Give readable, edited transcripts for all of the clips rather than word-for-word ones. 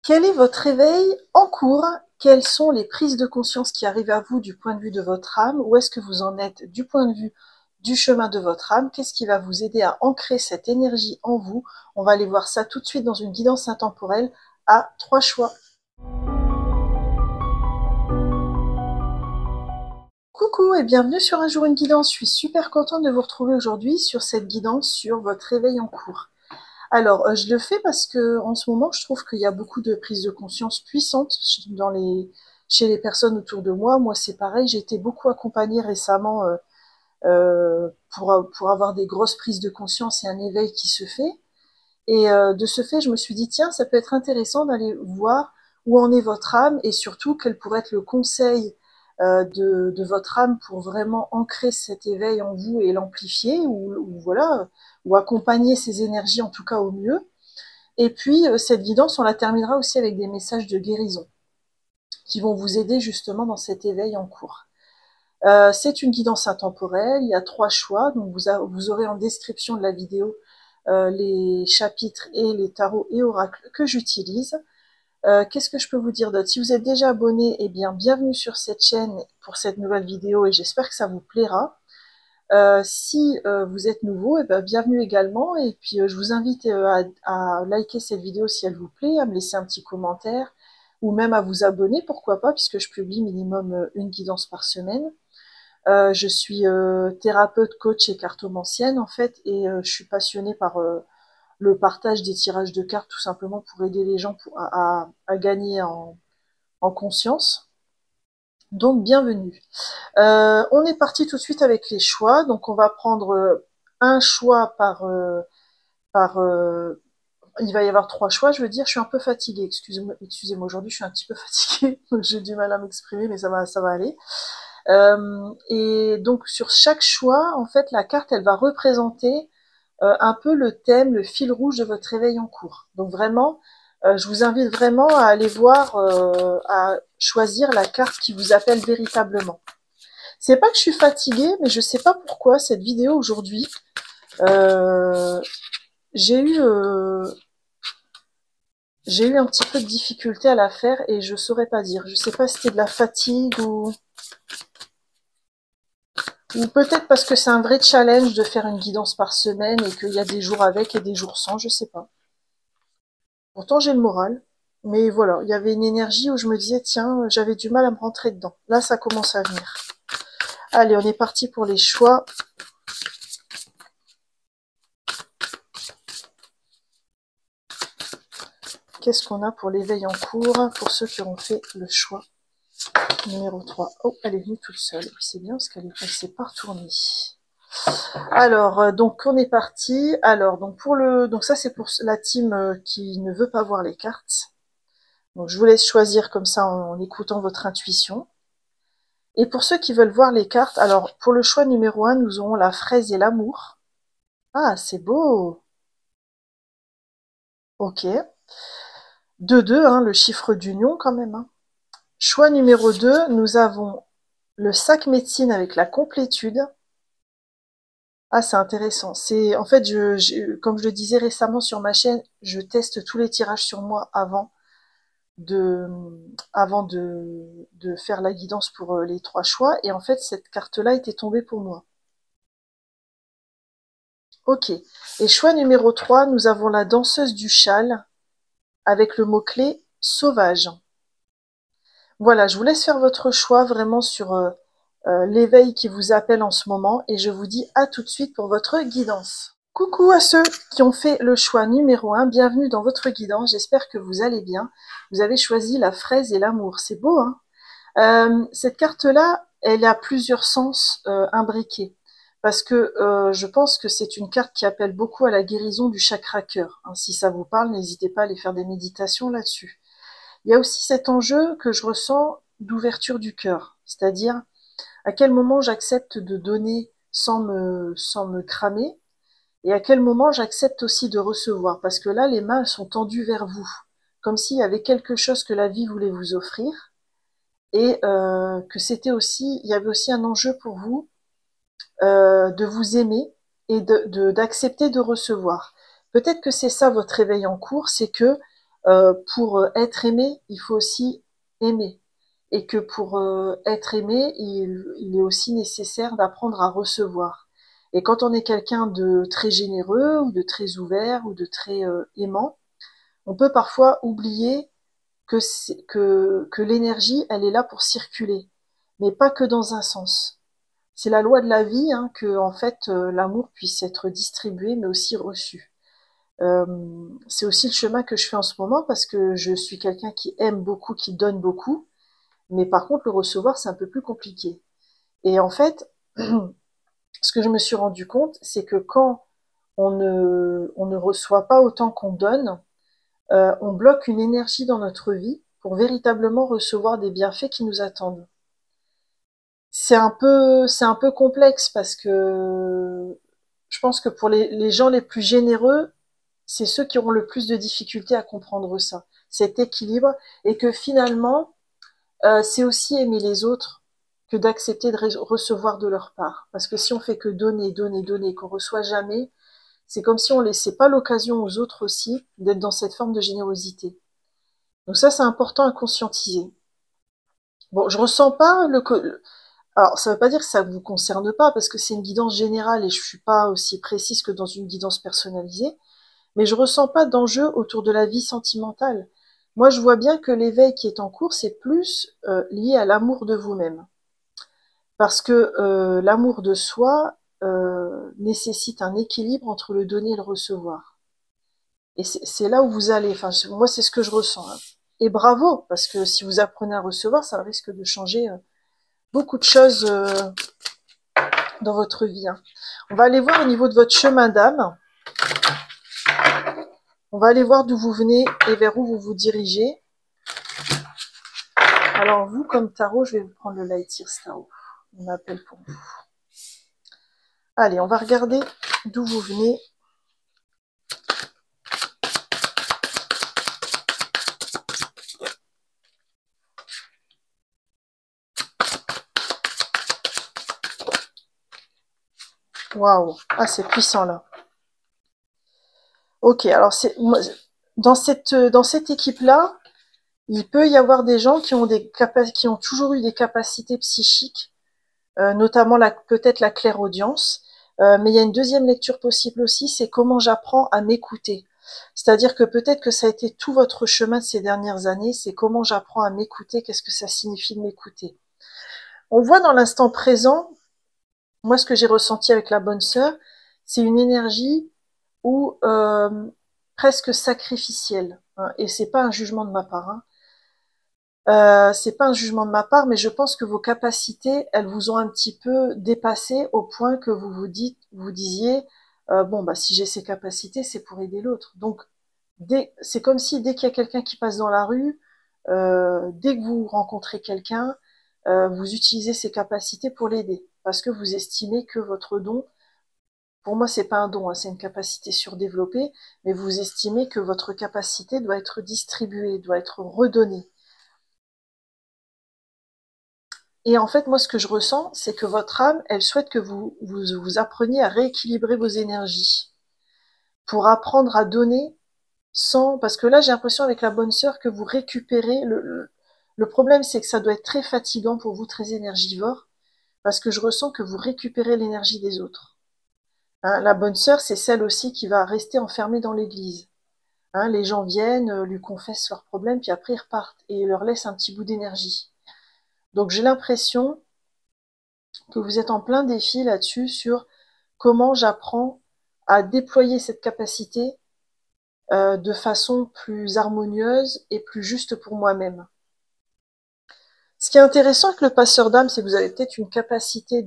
Quel est votre éveil en cours? Quelles sont les prises de conscience qui arrivent à vous du point de vue de votre âme? Où est-ce que vous en êtes du point de vue du chemin de votre âme? Qu'est-ce qui va vous aider à ancrer cette énergie en vous? On va aller voir ça tout de suite dans une guidance intemporelle à 3 choix. Coucou et bienvenue sur Un jour une guidance. Je suis super contente de vous retrouver aujourd'hui sur cette guidance sur votre réveil en cours. Alors, je le fais parce que en ce moment, je trouve qu'il y a beaucoup de prises de conscience puissantes chez les personnes autour de moi. Moi, c'est pareil, j'ai été beaucoup accompagnée récemment pour avoir des grosses prises de conscience et un éveil qui se fait. Et de ce fait, je me suis dit, tiens, ça peut être intéressant d'aller voir où en est votre âme et surtout quel pourrait être le conseil de votre âme pour vraiment ancrer cet éveil en vous et l'amplifier ou voilà, ou accompagner ces énergies en tout cas au mieux. Et puis cette guidance, on la terminera aussi avec des messages de guérison qui vont vous aider justement dans cet éveil en cours. C'est une guidance intemporelle, il y a 3 choix, donc vous aurez en description de la vidéo les chapitres et les tarots et oracles que j'utilise. Qu'est-ce que je peux vous dire d'autre? Si vous êtes déjà abonné, eh bien bienvenue sur cette chaîne pour cette nouvelle vidéo et j'espère que ça vous plaira. Si vous êtes nouveau, eh bien, bienvenue également et puis je vous invite à liker cette vidéo si elle vous plaît, à me laisser un petit commentaire ou même à vous abonner, pourquoi pas, puisque je publie minimum une guidance par semaine. Je suis thérapeute, coach et cartomancienne en fait, et je suis passionnée par le partage des tirages de cartes tout simplement pour aider les gens à gagner en conscience. Donc bienvenue. On est parti tout de suite avec les choix. Donc on va prendre un choix par il va y avoir 3 choix, je veux dire, je suis un peu fatiguée, excusez-moi, aujourd'hui je suis un petit peu fatiguée, donc j'ai du mal à m'exprimer, mais ça va aller. Et donc sur chaque choix, en fait, la carte, elle va représenter un peu le thème, le fil rouge de votre réveil en cours. Donc vraiment, je vous invite vraiment à aller voir, à choisir la carte qui vous appelle véritablement. C'est pas que je suis fatiguée, mais je sais pas pourquoi cette vidéo aujourd'hui, euh, j'ai eu un petit peu de difficulté à la faire et je saurais pas dire. Je sais pas si c'était de la fatigue ou peut-être parce que c'est un vrai challenge de faire une guidance par semaine et qu'il y a des jours avec et des jours sans, je sais pas. Pourtant, j'ai le moral. Mais voilà, il y avait une énergie où je me disais, tiens, j'avais du mal à me rentrer dedans. Là, ça commence à venir. Allez, on est parti pour les choix. Qu'est-ce qu'on a pour l'éveil en cours, pour ceux qui ont fait le choix numéro 3. Oh, elle est venue toute seule. C'est bien parce qu'elle est passée par tourner. Alors, donc on est parti. Alors, donc ça c'est pour la team qui ne veut pas voir les cartes. Donc je vous laisse choisir comme ça en écoutant votre intuition. Et pour ceux qui veulent voir les cartes, alors pour le choix numéro 1, nous aurons la fraise et l'amour. Ah, c'est beau. Ok. 2-2, hein, le chiffre d'union quand même. Hein. Choix numéro 2, nous avons le sac médecine avec la complétude. Ah, c'est intéressant. C'est en fait, comme je le disais récemment sur ma chaîne, je teste tous les tirages sur moi de, de faire la guidance pour les 3 choix. Et en fait, cette carte-là était tombée pour moi. Ok. Et choix numéro 3, nous avons la danseuse du châle avec le mot-clé sauvage. Voilà, je vous laisse faire votre choix vraiment sur l'éveil qui vous appelle en ce moment et je vous dis à tout de suite pour votre guidance. Coucou à ceux qui ont fait le choix numéro 1, bienvenue dans votre guidance, j'espère que vous allez bien. Vous avez choisi la fraise et l'amour, c'est beau hein. Cette carte-là, elle a plusieurs sens imbriqués. Parce que je pense que c'est une carte qui appelle beaucoup à la guérison du chakra cœur. Hein, si ça vous parle, n'hésitez pas à aller faire des méditations là-dessus. Il y a aussi cet enjeu que je ressens d'ouverture du cœur. C'est-à-dire, à quel moment j'accepte de donner sans me cramer, et à quel moment j'accepte aussi de recevoir. Parce que là, les mains sont tendues vers vous. Comme s'il y avait quelque chose que la vie voulait vous offrir et que il y avait aussi un enjeu pour vous de vous aimer et d'accepter de recevoir. Peut-être que c'est ça votre réveil en cours, c'est que pour être aimé, il faut aussi aimer. Et que pour être aimé, il est aussi nécessaire d'apprendre à recevoir. Et quand on est quelqu'un de très généreux, ou de très ouvert, ou de très aimant, on peut parfois oublier que l'énergie, elle est là pour circuler, mais pas que dans un sens. C'est la loi de la vie, hein, que en fait l'amour puisse être distribué, mais aussi reçu. Euh, c'est aussi le chemin que je fais en ce moment parce que je suis quelqu'un qui aime beaucoup, qui donne beaucoup, mais par contre le recevoir c'est un peu plus compliqué. Et en fait, ce que je me suis rendu compte, c'est que quand on ne reçoit pas autant qu'on donne, on bloque une énergie dans notre vie pour véritablement recevoir des bienfaits qui nous attendent. C'est un peu complexe parce que je pense que pour les gens les plus généreux, c'est ceux qui auront le plus de difficultés à comprendre ça, cet équilibre, et que finalement, c'est aussi aimer les autres que d'accepter de recevoir de leur part. Parce que si on fait que donner, donner, donner, qu'on reçoit jamais, c'est comme si on laissait pas l'occasion aux autres aussi d'être dans cette forme de générosité. Donc ça, c'est important à conscientiser. Bon, je ressens pas alors, ça veut pas dire que ça vous concerne pas, parce que c'est une guidance générale et je suis pas aussi précise que dans une guidance personnalisée, mais je ressens pas d'enjeu autour de la vie sentimentale. Moi, je vois bien que l'éveil qui est en cours, c'est plus lié à l'amour de vous-même. Parce que l'amour de soi nécessite un équilibre entre le donner et le recevoir. Et c'est là où vous allez. Enfin, moi, c'est ce que je ressens, hein. Et bravo, parce que si vous apprenez à recevoir, ça risque de changer beaucoup de choses dans votre vie, hein. On va aller voir au niveau de votre chemin d'âme. On va aller voir d'où vous venez et vers où vous vous dirigez. Alors vous, comme tarot, je vais vous prendre le Light Years Tarot. On appelle pour vous. Allez, on va regarder d'où vous venez. Waouh, ah c'est puissant là. Ok, alors c'est dans cette équipe-là, il peut y avoir des gens qui ont qui ont toujours eu des capacités psychiques, notamment peut-être la clairaudience. Mais il y a une deuxième lecture possible aussi, c'est comment j'apprends à m'écouter. C'est-à-dire que peut-être que ça a été tout votre chemin de ces dernières années, c'est comment j'apprends à m'écouter, qu'est-ce que ça signifie de m'écouter. On voit dans l'instant présent, moi ce que j'ai ressenti avec la bonne sœur, c'est une énergie ou presque sacrificielle, hein, et c'est pas un jugement de ma part, hein. C'est pas un jugement de ma part, mais je pense que vos capacités, elles vous ont un petit peu dépassé au point que vous disiez, bon bah si j'ai ces capacités, c'est pour aider l'autre. Donc c'est comme si dès qu'il y a quelqu'un qui passe dans la rue, dès que vous rencontrez quelqu'un, vous utilisez ces capacités pour l'aider, parce que vous estimez que votre don, pour moi c'est pas un don, hein, c'est une capacité surdéveloppée, mais vous estimez que votre capacité doit être distribuée, doit être redonnée. Et en fait, moi, ce que je ressens, c'est que votre âme, elle souhaite que vous appreniez à rééquilibrer vos énergies pour apprendre à donner sans... Parce que là, j'ai l'impression avec la bonne sœur que vous récupérez... Le problème, c'est que ça doit être très fatigant pour vous, très énergivore, parce que je ressens que vous récupérez l'énergie des autres. Hein, la bonne sœur, c'est celle aussi qui va rester enfermée dans l'église. Hein, les gens viennent, lui confessent leurs problèmes, puis après ils repartent et leur laissent un petit bout d'énergie. Donc j'ai l'impression que vous êtes en plein défi là-dessus sur comment j'apprends à déployer cette capacité de façon plus harmonieuse et plus juste pour moi-même. Ce qui est intéressant avec le passeur d'âme, c'est que vous avez peut-être une capacité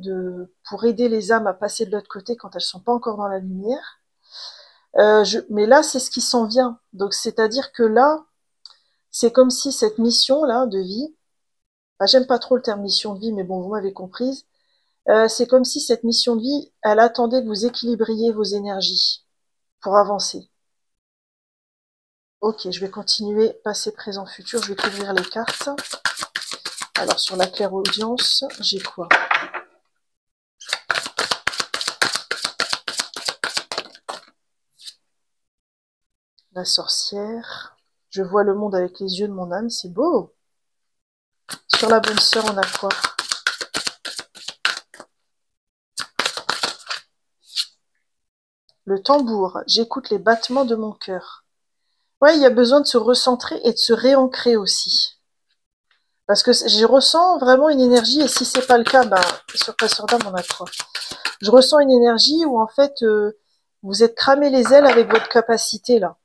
pour aider les âmes à passer de l'autre côté quand elles sont pas encore dans la lumière. Mais là, c'est ce qui s'en vient. Donc, c'est-à-dire que là, c'est comme si cette mission-là de vie, j'aime pas trop le terme mission de vie, mais bon, vous m'avez comprise. C'est comme si cette mission de vie, elle attendait que vous équilibriez vos énergies pour avancer. Ok, je vais continuer, passé, présent, futur, je vais couvrir les cartes. Alors sur la clairaudience, j'ai quoi? La sorcière. Je vois le monde avec les yeux de mon âme, c'est beau. Sur la bonne sœur, on a quoi? Le tambour, j'écoute les battements de mon cœur. Ouais, il y a besoin de se recentrer et de se réancrer aussi. Parce que je ressens vraiment une énergie, et si c'est pas le cas, ben, sur Passeur d'âme, on a quoi? Je ressens une énergie où en fait, vous êtes cramé les ailes avec votre capacité là.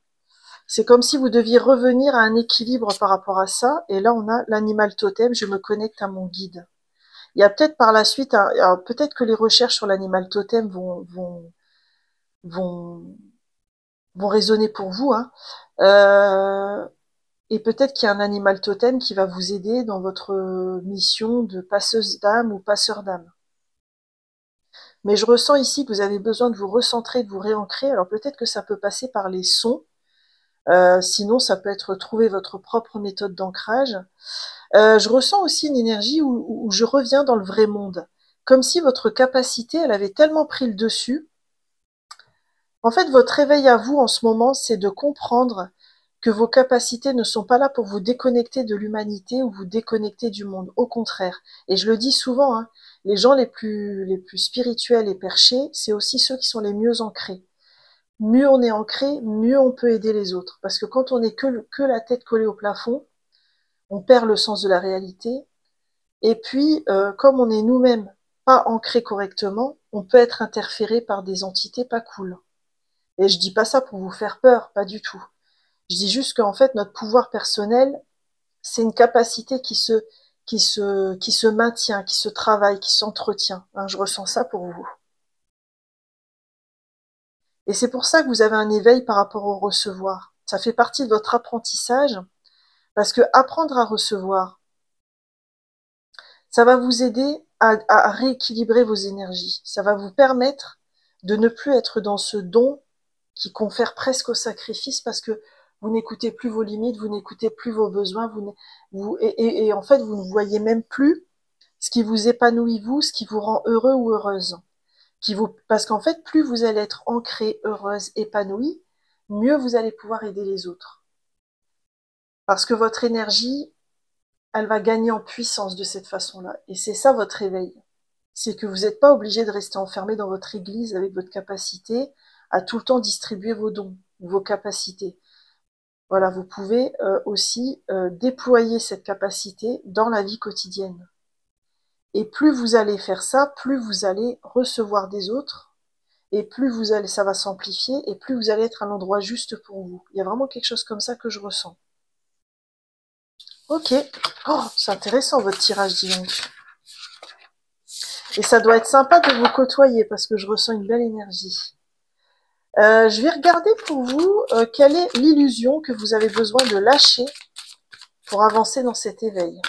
C'est comme si vous deviez revenir à un équilibre par rapport à ça. Et là, on a l'animal totem, je me connecte à mon guide. Il y a peut-être par la suite, peut-être que les recherches sur l'animal totem vont, vont résonner pour vous. Hein. Et peut-être qu'il y a un animal totem qui va vous aider dans votre mission de passeuse d'âme ou passeur d'âme. Mais je ressens ici que vous avez besoin de vous recentrer, de vous réancrer. Alors peut-être que ça peut passer par les sons. Sinon, ça peut être trouver votre propre méthode d'ancrage. Je ressens aussi une énergie où je reviens dans le vrai monde. Comme si votre capacité, elle avait tellement pris le dessus. En fait, votre réveil à vous en ce moment, c'est de comprendre que vos capacités ne sont pas là pour vous déconnecter de l'humanité ou vous déconnecter du monde. Au contraire. Et je le dis souvent, hein, les gens les plus spirituels et perchés, c'est aussi ceux qui sont les mieux ancrés. Mieux on est ancré, mieux on peut aider les autres. Parce que quand on est que la tête collée au plafond, on perd le sens de la réalité. Et puis, comme on est nous-mêmes pas ancrés correctement, on peut être interféré par des entités pas cool. Et je dis pas ça pour vous faire peur, pas du tout. Je dis juste qu'en fait, notre pouvoir personnel, c'est une capacité qui se maintient, qui se travaille, qui s'entretient. Hein, je ressens ça pour vous. Et c'est pour ça que vous avez un éveil par rapport au recevoir. Ça fait partie de votre apprentissage, parce que apprendre à recevoir, ça va vous aider à rééquilibrer vos énergies. Ça va vous permettre de ne plus être dans ce don qui confère presque au sacrifice, parce que vous n'écoutez plus vos limites, vous n'écoutez plus vos besoins, et en fait, vous ne voyez même plus ce qui vous épanouit vous, ce qui vous rend heureux ou heureuse. Parce qu'en fait, plus vous allez être ancrée, heureuse, épanouie, mieux vous allez pouvoir aider les autres. Parce que votre énergie, elle va gagner en puissance de cette façon-là. Et c'est ça votre éveil. C'est que vous n'êtes pas obligé de rester enfermé dans votre église avec votre capacité à tout le temps distribuer vos dons, vos capacités. Voilà, vous pouvez aussi déployer cette capacité dans la vie quotidienne. Et plus vous allez faire ça, plus vous allez recevoir des autres, et plus ça va s'amplifier, et plus vous allez être à l'endroit juste pour vous. Il y a vraiment quelque chose comme ça que je ressens. Ok. Oh, c'est intéressant votre tirage, dis donc. Et ça doit être sympa de vous côtoyer, parce que je ressens une belle énergie. Je vais regarder pour vous quelle est l'illusion que vous avez besoin de lâcher pour avancer dans cet éveil.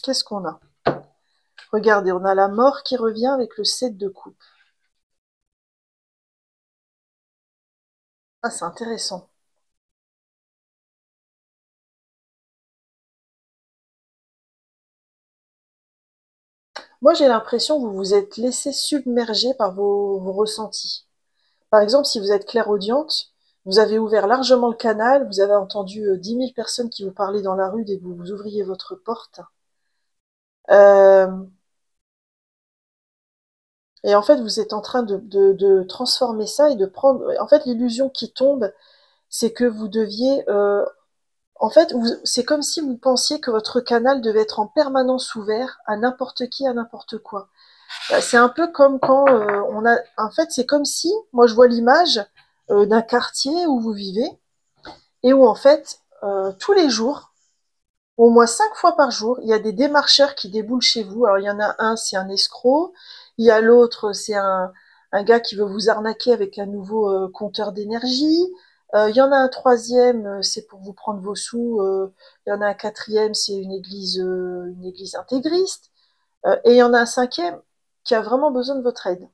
Qu'est-ce qu'on a? Regardez, on a la mort qui revient avec le 7 de coupe. Ah, c'est intéressant. Moi, j'ai l'impression que vous vous êtes laissé submerger par vos ressentis. Par exemple, si vous êtes clairaudiente, vous avez ouvert largement le canal, vous avez entendu 10 000 personnes qui vous parlaient dans la rue dès que vous ouvriez votre porte. Et en fait, vous êtes en train de transformer ça et de prendre... En fait, l'illusion qui tombe, c'est que vous deviez... en fait, c'est comme si vous pensiez que votre canal devait être en permanence ouvert à n'importe qui, à n'importe quoi. C'est un peu comme quand on a... En fait, c'est comme si, moi je vois l'image d'un quartier où vous vivez, et où en fait, tous les jours, au moins 5 fois par jour, il y a des démarcheurs qui déboulent chez vous. Alors il y en a un, c'est un escroc, il y a l'autre, c'est un gars qui veut vous arnaquer avec un nouveau compteur d'énergie, il y en a un troisième, c'est pour vous prendre vos sous, il y en a un quatrième, c'est une église intégriste, et il y en a un cinquième qui a vraiment besoin de votre aide.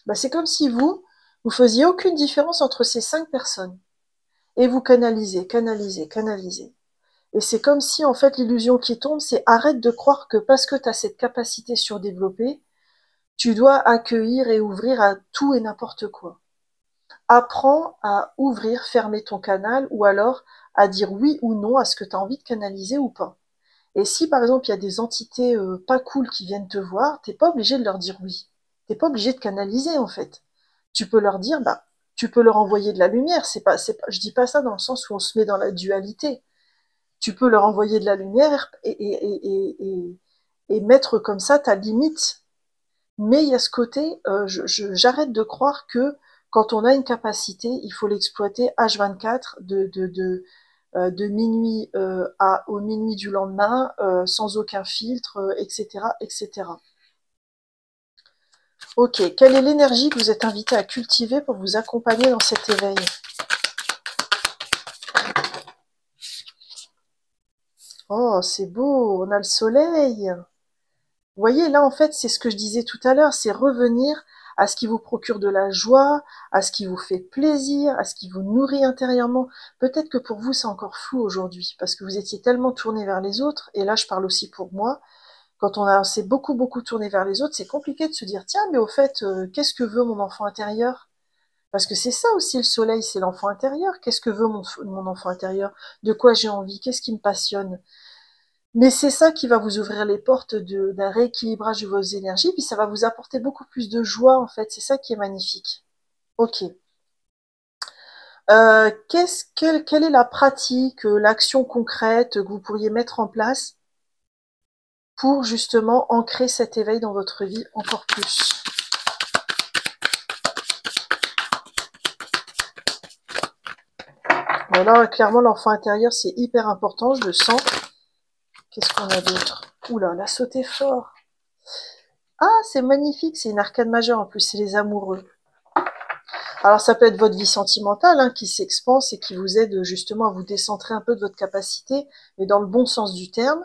Bah, c'est comme si vous faisiez aucune différence entre ces 5 personnes. Et vous canalisez, canalisez, canalisez. Et c'est comme si, en fait, l'illusion qui tombe, c'est arrête de croire que parce que tu as cette capacité surdéveloppée, tu dois accueillir et ouvrir à tout et n'importe quoi. apprends à ouvrir, fermer ton canal, ou alors à dire oui ou non à ce que tu as envie de canaliser ou pas. Et si par exemple il y a des entités pas cool qui viennent te voir, t'es pas obligé de leur dire oui. T'es pas obligé de canaliser en fait. Tu peux leur dire, bah, tu peux leur envoyer de la lumière. Je dis pas ça dans le sens où on se met dans la dualité. Tu peux leur envoyer de la lumière et mettre comme ça ta limite. Mais il y a ce côté, j'arrête de croire que quand on a une capacité, il faut l'exploiter H24 de minuit au minuit du lendemain, sans aucun filtre, etc., etc. Ok, quelle est l'énergie que vous êtes invité à cultiver pour vous accompagner dans cet éveil? Oh, c'est beau, on a le soleil. Vous voyez, là, en fait, c'est ce que je disais tout à l'heure, c'est revenir à ce qui vous procure de la joie, à ce qui vous fait plaisir, à ce qui vous nourrit intérieurement. Peut-être que pour vous, c'est encore flou aujourd'hui, parce que vous étiez tellement tourné vers les autres, et là, je parle aussi pour moi, quand s'est beaucoup, beaucoup tourné vers les autres, c'est compliqué de se dire, tiens, mais au fait, qu'est-ce que veut mon enfant intérieur? Parce que c'est ça aussi le soleil, c'est l'enfant intérieur. Qu'est-ce que veut mon enfant intérieur? De quoi j'ai envie? Qu'est-ce qui me passionne? Mais c'est ça qui va vous ouvrir les portes d'un rééquilibrage de vos énergies, puis ça va vous apporter beaucoup plus de joie, en fait. C'est ça qui est magnifique. Ok. Quelle est la pratique, l'action concrète que vous pourriez mettre en place pour justement ancrer cet éveil dans votre vie encore plus? Alors, clairement, l'enfant intérieur, c'est hyper important, je le sens. Qu'est-ce qu'on a d'autre? Oula, la sauté fort. Ah, c'est magnifique, c'est une arcane majeure en plus, c'est les amoureux. Alors ça peut être votre vie sentimentale hein, qui s'expanse et qui vous aide justement à vous décentrer un peu de votre capacité, mais dans le bon sens du terme.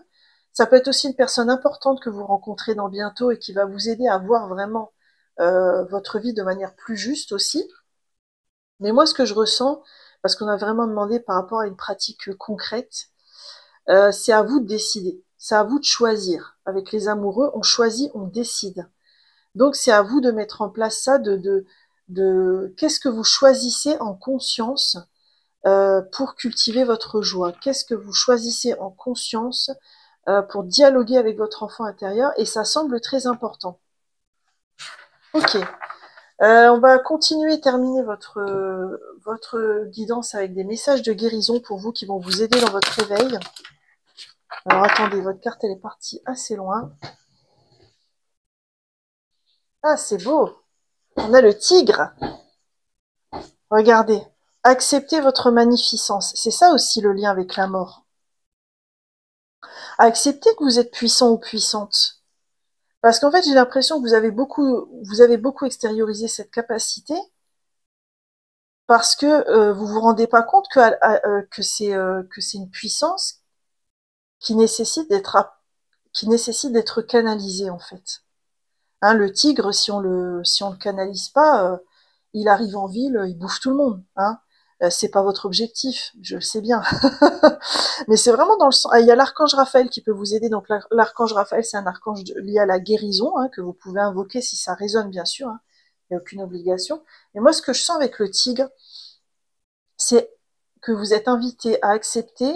Ça peut être aussi une personne importante que vous rencontrez dans bientôt et qui va vous aider à voir vraiment votre vie de manière plus juste aussi. Mais moi ce que je ressens, parce qu'on a vraiment demandé par rapport à une pratique concrète, c'est à vous de décider, c'est à vous de choisir. Avec les amoureux, on choisit, on décide. Donc c'est à vous de mettre en place ça, de qu'est-ce que vous choisissez en conscience pour cultiver votre joie. Qu'est-ce que vous choisissez en conscience pour dialoguer avec votre enfant intérieur, et ça semble très important. Ok, on va continuer et terminer votre guidance avec des messages de guérison pour vous qui vont vous aider dans votre éveil. Alors attendez, votre carte elle est partie assez loin. Ah c'est beau, on a le tigre. Regardez, acceptez votre magnificence. C'est ça aussi le lien avec la mort. Acceptez que vous êtes puissant ou puissante. Parce qu'en fait, j'ai l'impression que vous avez beaucoup extériorisé cette capacité parce que vous vous rendez pas compte que c'est une puissance qui nécessite d'être canalisée en fait. Hein, le tigre, si on le canalise pas, il arrive en ville, il bouffe tout le monde. Hein. C'est pas votre objectif, je le sais bien. Mais c'est vraiment dans le sens. Il y a l'archange Raphaël qui peut vous aider. Donc l'archange Raphaël, c'est un archange lié à la guérison hein, que vous pouvez invoquer si ça résonne, bien sûr. Hein. Il n'y a aucune obligation. Et moi, ce que je sens avec le tigre, c'est que vous êtes invité à accepter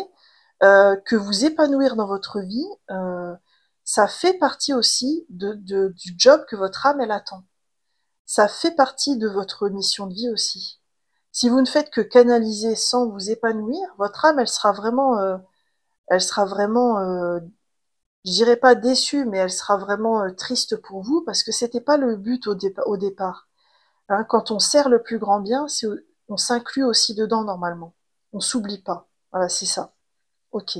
que vous épanouir dans votre vie, ça fait partie aussi du job que votre âme elle attend. Ça fait partie de votre mission de vie aussi. Si vous ne faites que canaliser sans vous épanouir, votre âme elle sera vraiment, je dirais pas déçue, mais elle sera vraiment triste pour vous parce que c'était pas le but au départ. Hein, quand on sert le plus grand bien, on s'inclut aussi dedans normalement. On s'oublie pas. Voilà, c'est ça. Ok.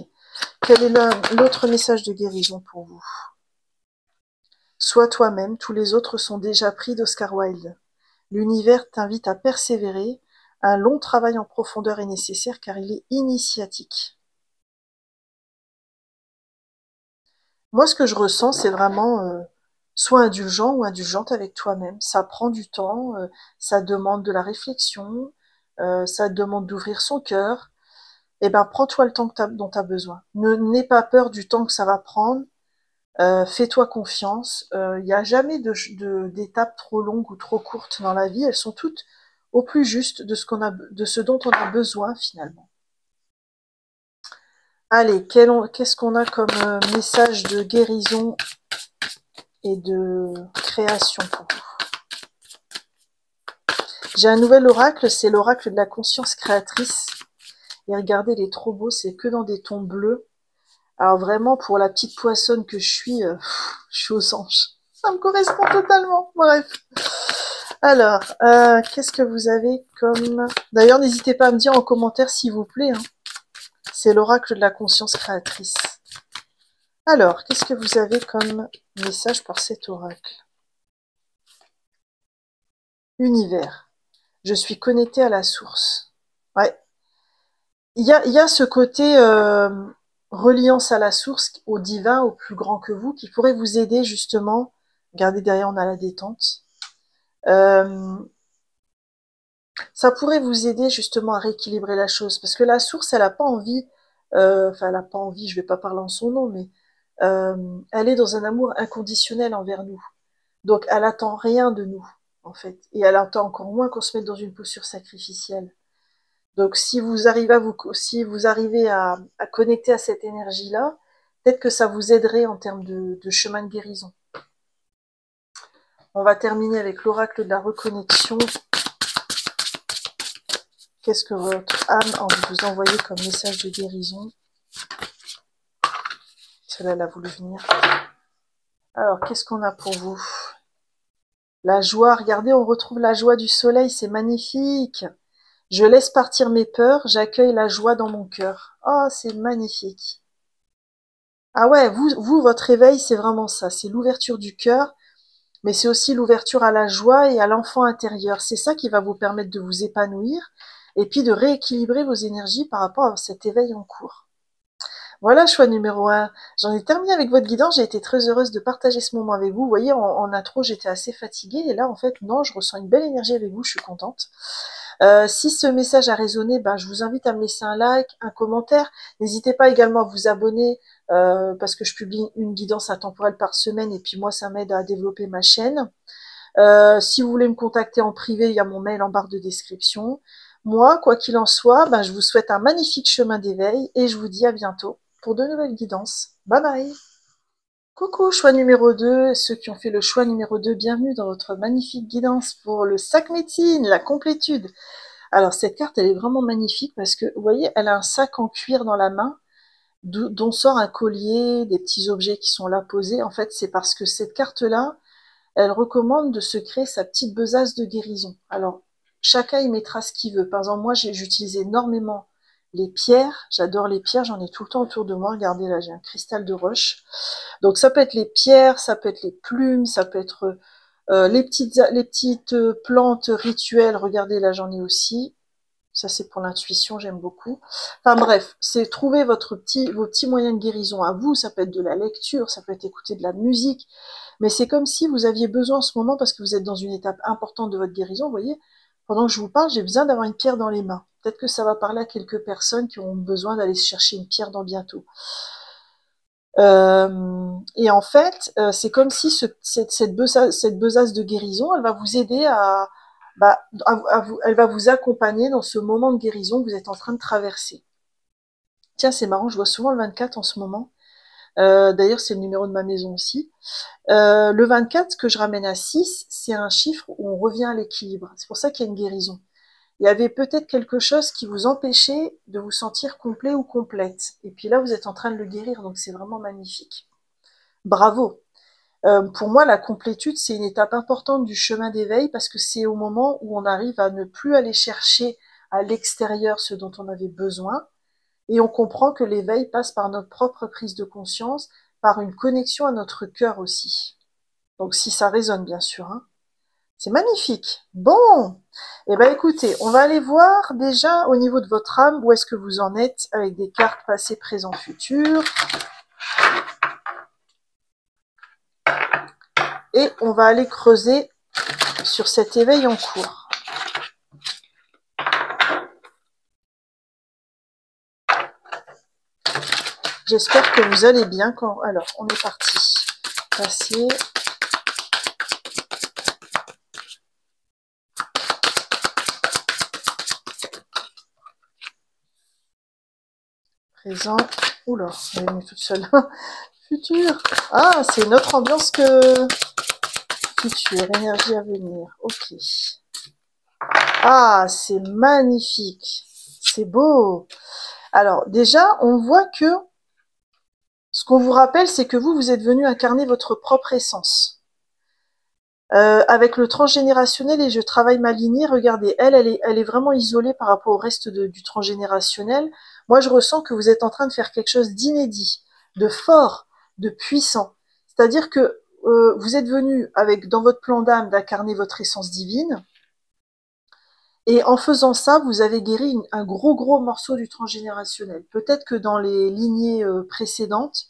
Quel est l'autre message de guérison pour vous? Sois toi-même, tous les autres sont déjà pris d'Oscar Wilde. L'univers t'invite à persévérer. Un long travail en profondeur est nécessaire car il est initiatique. Moi, ce que je ressens, c'est vraiment sois indulgent ou indulgente avec toi-même. Ça prend du temps, ça demande de la réflexion, ça demande d'ouvrir son cœur. Eh ben, prends-toi le temps dont tu as besoin. N'aie pas peur du temps que ça va prendre. Fais-toi confiance. Il n'y a jamais d'étapes trop longues ou trop courtes dans la vie. Elles sont toutes au plus juste de ce dont on a besoin finalement. Allez, qu'est-ce qu'on a comme message de guérison et de création pour vous? J'ai un nouvel oracle, c'est l'oracle de la conscience créatrice. Et regardez, il est trop beau, c'est que dans des tons bleus. Alors vraiment, pour la petite poissonne que je suis aux anges. Ça me correspond totalement. Bref. Alors, qu'est-ce que vous avez comme... D'ailleurs, n'hésitez pas à me dire en commentaire, s'il vous plaît. Hein. C'est l'oracle de la conscience créatrice. Alors, qu'est-ce que vous avez comme message pour cet oracle? Univers. Je suis connecté à la source. Ouais. Il y a ce côté reliance à la source, au divin, au plus grand que vous, qui pourrait vous aider justement. Regardez, derrière, on a la détente. Ça pourrait vous aider justement à rééquilibrer la chose, parce que la source, elle n'a pas envie, enfin, elle n'a pas envie, je vais pas parler en son nom, mais elle est dans un amour inconditionnel envers nous. Donc, elle attend rien de nous, en fait. Et elle attend encore moins qu'on se mette dans une posture sacrificielle. Donc, si vous arrivez à connecter à cette énergie-là, peut-être que ça vous aiderait en termes de chemin de guérison. On va terminer avec l'oracle de la reconnexion. Qu'est-ce que votre âme a envie de vous envoyer comme message de guérison? Cela l'a voulu venir. Alors, qu'est-ce qu'on a pour vous? La joie, regardez, on retrouve la joie du soleil, c'est magnifique. Je laisse partir mes peurs, j'accueille la joie dans mon cœur. Oh, c'est magnifique. Ah ouais, vous, votre réveil, c'est vraiment ça. C'est l'ouverture du cœur, mais c'est aussi l'ouverture à la joie et à l'enfant intérieur. C'est ça qui va vous permettre de vous épanouir et puis de rééquilibrer vos énergies par rapport à cet éveil en cours. Voilà, choix numéro 1. J'en ai terminé avec votre guidance. J'ai été très heureuse de partager ce moment avec vous. Vous voyez, en intro, j'étais assez fatiguée. Et là, en fait, non, je ressens une belle énergie avec vous. Je suis contente. Si ce message a résonné, ben, je vous invite à me laisser un like, un commentaire. N'hésitez pas également à vous abonner parce que je publie une guidance intemporelle par semaine. Et puis moi, ça m'aide à développer ma chaîne. Si vous voulez me contacter en privé, il y a mon mail en barre de description. Moi, quoi qu'il en soit, ben, je vous souhaite un magnifique chemin d'éveil et je vous dis à bientôt pour de nouvelles guidances. Bye bye! Coucou, choix numéro 2, ceux qui ont fait le choix numéro 2, bienvenue dans votre magnifique guidance pour le sac médecine, la complétude. Alors cette carte, elle est vraiment magnifique parce que, vous voyez, elle a un sac en cuir dans la main, dont sort un collier, des petits objets qui sont là posés. En fait, c'est parce que cette carte-là, elle recommande de se créer sa petite besace de guérison. Alors, chacun y mettra ce qu'il veut. Par exemple, moi, j'utilise énormément les pierres. J'adore les pierres, j'en ai tout le temps autour de moi. Regardez, là, j'ai un cristal de roche. Donc, ça peut être les pierres, ça peut être les plumes, ça peut être les petites plantes rituelles. Regardez, là, j'en ai aussi. Ça, c'est pour l'intuition, j'aime beaucoup. Enfin bref, c'est trouver vos petits moyens de guérison à vous. Ça peut être de la lecture, ça peut être écouter de la musique. Mais c'est comme si vous aviez besoin en ce moment, parce que vous êtes dans une étape importante de votre guérison, vous voyez, pendant que je vous parle, j'ai besoin d'avoir une pierre dans les mains. Peut-être que ça va parler à quelques personnes qui auront besoin d'aller se chercher une pierre dans bientôt. Et en fait, c'est comme si cette besace de guérison, elle va vous aider elle va vous accompagner dans ce moment de guérison que vous êtes en train de traverser. Tiens, c'est marrant, je vois souvent le 24 en ce moment. D'ailleurs, c'est le numéro de ma maison aussi. Le 24, que je ramène à 6, c'est un chiffre où on revient à l'équilibre. C'est pour ça qu'il y a une guérison. Il y avait peut-être quelque chose qui vous empêchait de vous sentir complet ou complète. Et puis là, vous êtes en train de le guérir, donc c'est vraiment magnifique. Bravo. Pour moi, la complétude, c'est une étape importante du chemin d'éveil parce que c'est au moment où on arrive à ne plus aller chercher à l'extérieur ce dont on avait besoin et on comprend que l'éveil passe par notre propre prise de conscience, par une connexion à notre cœur aussi. Donc si ça résonne bien sûr, hein. C'est magnifique. Bon, eh ben écoutez, on va aller voir déjà au niveau de votre âme où est-ce que vous en êtes avec des cartes passé, présent, futur. Et on va aller creuser sur cet éveil en cours. J'espère que vous allez bien. Alors, on est parti. Passé. présent. Oula, elle est venue toute seule. Futur. Ah, c'est une autre ambiance que futur, énergie à venir. Ok. Ah, c'est magnifique. C'est beau. Alors, déjà, on voit que ce qu'on vous rappelle, c'est que vous êtes venu incarner votre propre essence. Avec le transgénérationnel et je travaille ma lignée, regardez, elle est vraiment isolée par rapport au reste du transgénérationnel. Moi, je ressens que vous êtes en train de faire quelque chose d'inédit, de fort, de puissant. C'est-à-dire que vous êtes venu avec, dans votre plan d'âme, d'incarner votre essence divine. Et en faisant ça, vous avez guéri un gros morceau du transgénérationnel. Peut-être que dans les lignées précédentes,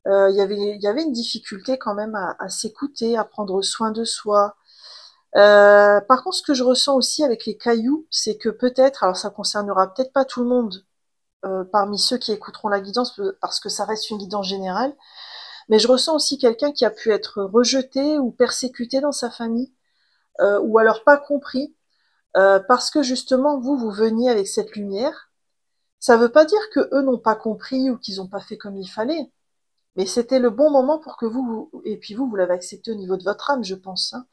il y avait une difficulté quand même à s'écouter, à prendre soin de soi. Par contre, ce que je ressens aussi avec les cailloux, c'est que peut-être, alors ça concernera peut-être pas tout le monde parmi ceux qui écouteront la guidance, parce que ça reste une guidance générale, mais je ressens aussi quelqu'un qui a pu être rejeté ou persécuté dans sa famille, ou alors pas compris, parce que justement vous veniez avec cette lumière. Ça veut pas dire que eux n'ont pas compris ou qu'ils n'ont pas fait comme il fallait. Mais c'était le bon moment pour que et puis vous l'avez accepté au niveau de votre âme, je pense. Hein.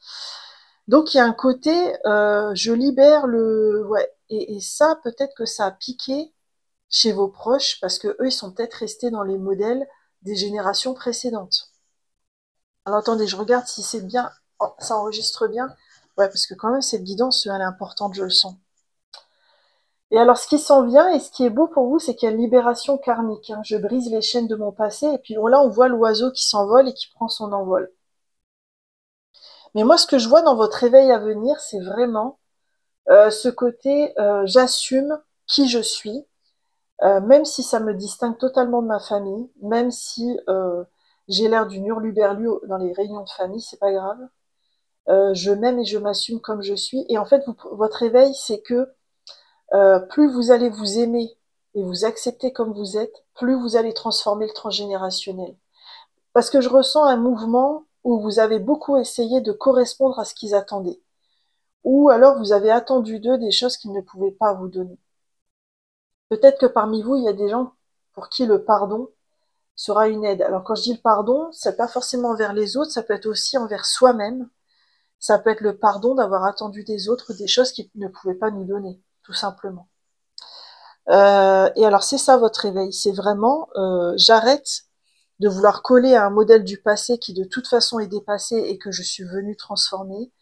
Donc il y a un côté, je libère ouais, et ça, peut-être que ça a piqué chez vos proches, parce que eux, ils sont peut-être restés dans les modèles des générations précédentes. Alors attendez, je regarde si c'est bien, oh, ça enregistre bien. Ouais, parce que quand même, cette guidance, elle est importante, je le sens. Et alors, ce qui s'en vient et ce qui est beau pour vous, c'est qu'il y a une libération karmique. Hein. Je brise les chaînes de mon passé, et puis là, on voit l'oiseau qui s'envole et qui prend son envol. Mais moi, ce que je vois dans votre éveil à venir, c'est vraiment ce côté j'assume qui je suis, même si ça me distingue totalement de ma famille, même si j'ai l'air d'une hurluberlu dans les réunions de famille, c'est pas grave. Je m'aime et je m'assume comme je suis. Et en fait, votre éveil, c'est que plus vous allez vous aimer et vous accepter comme vous êtes, plus vous allez transformer le transgénérationnel. Parce que je ressens un mouvement où vous avez beaucoup essayé de correspondre à ce qu'ils attendaient. Ou alors vous avez attendu d'eux des choses qu'ils ne pouvaient pas vous donner. Peut-être que parmi vous, il y a des gens pour qui le pardon sera une aide. Alors quand je dis le pardon, c'est pas forcément envers les autres, ça peut être aussi envers soi-même. Ça peut être le pardon d'avoir attendu des autres des choses qu'ils ne pouvaient pas nous donner, tout simplement. Et alors c'est ça votre réveil, c'est vraiment j'arrête de vouloir coller à un modèle du passé qui de toute façon est dépassé et que je suis venue transformer,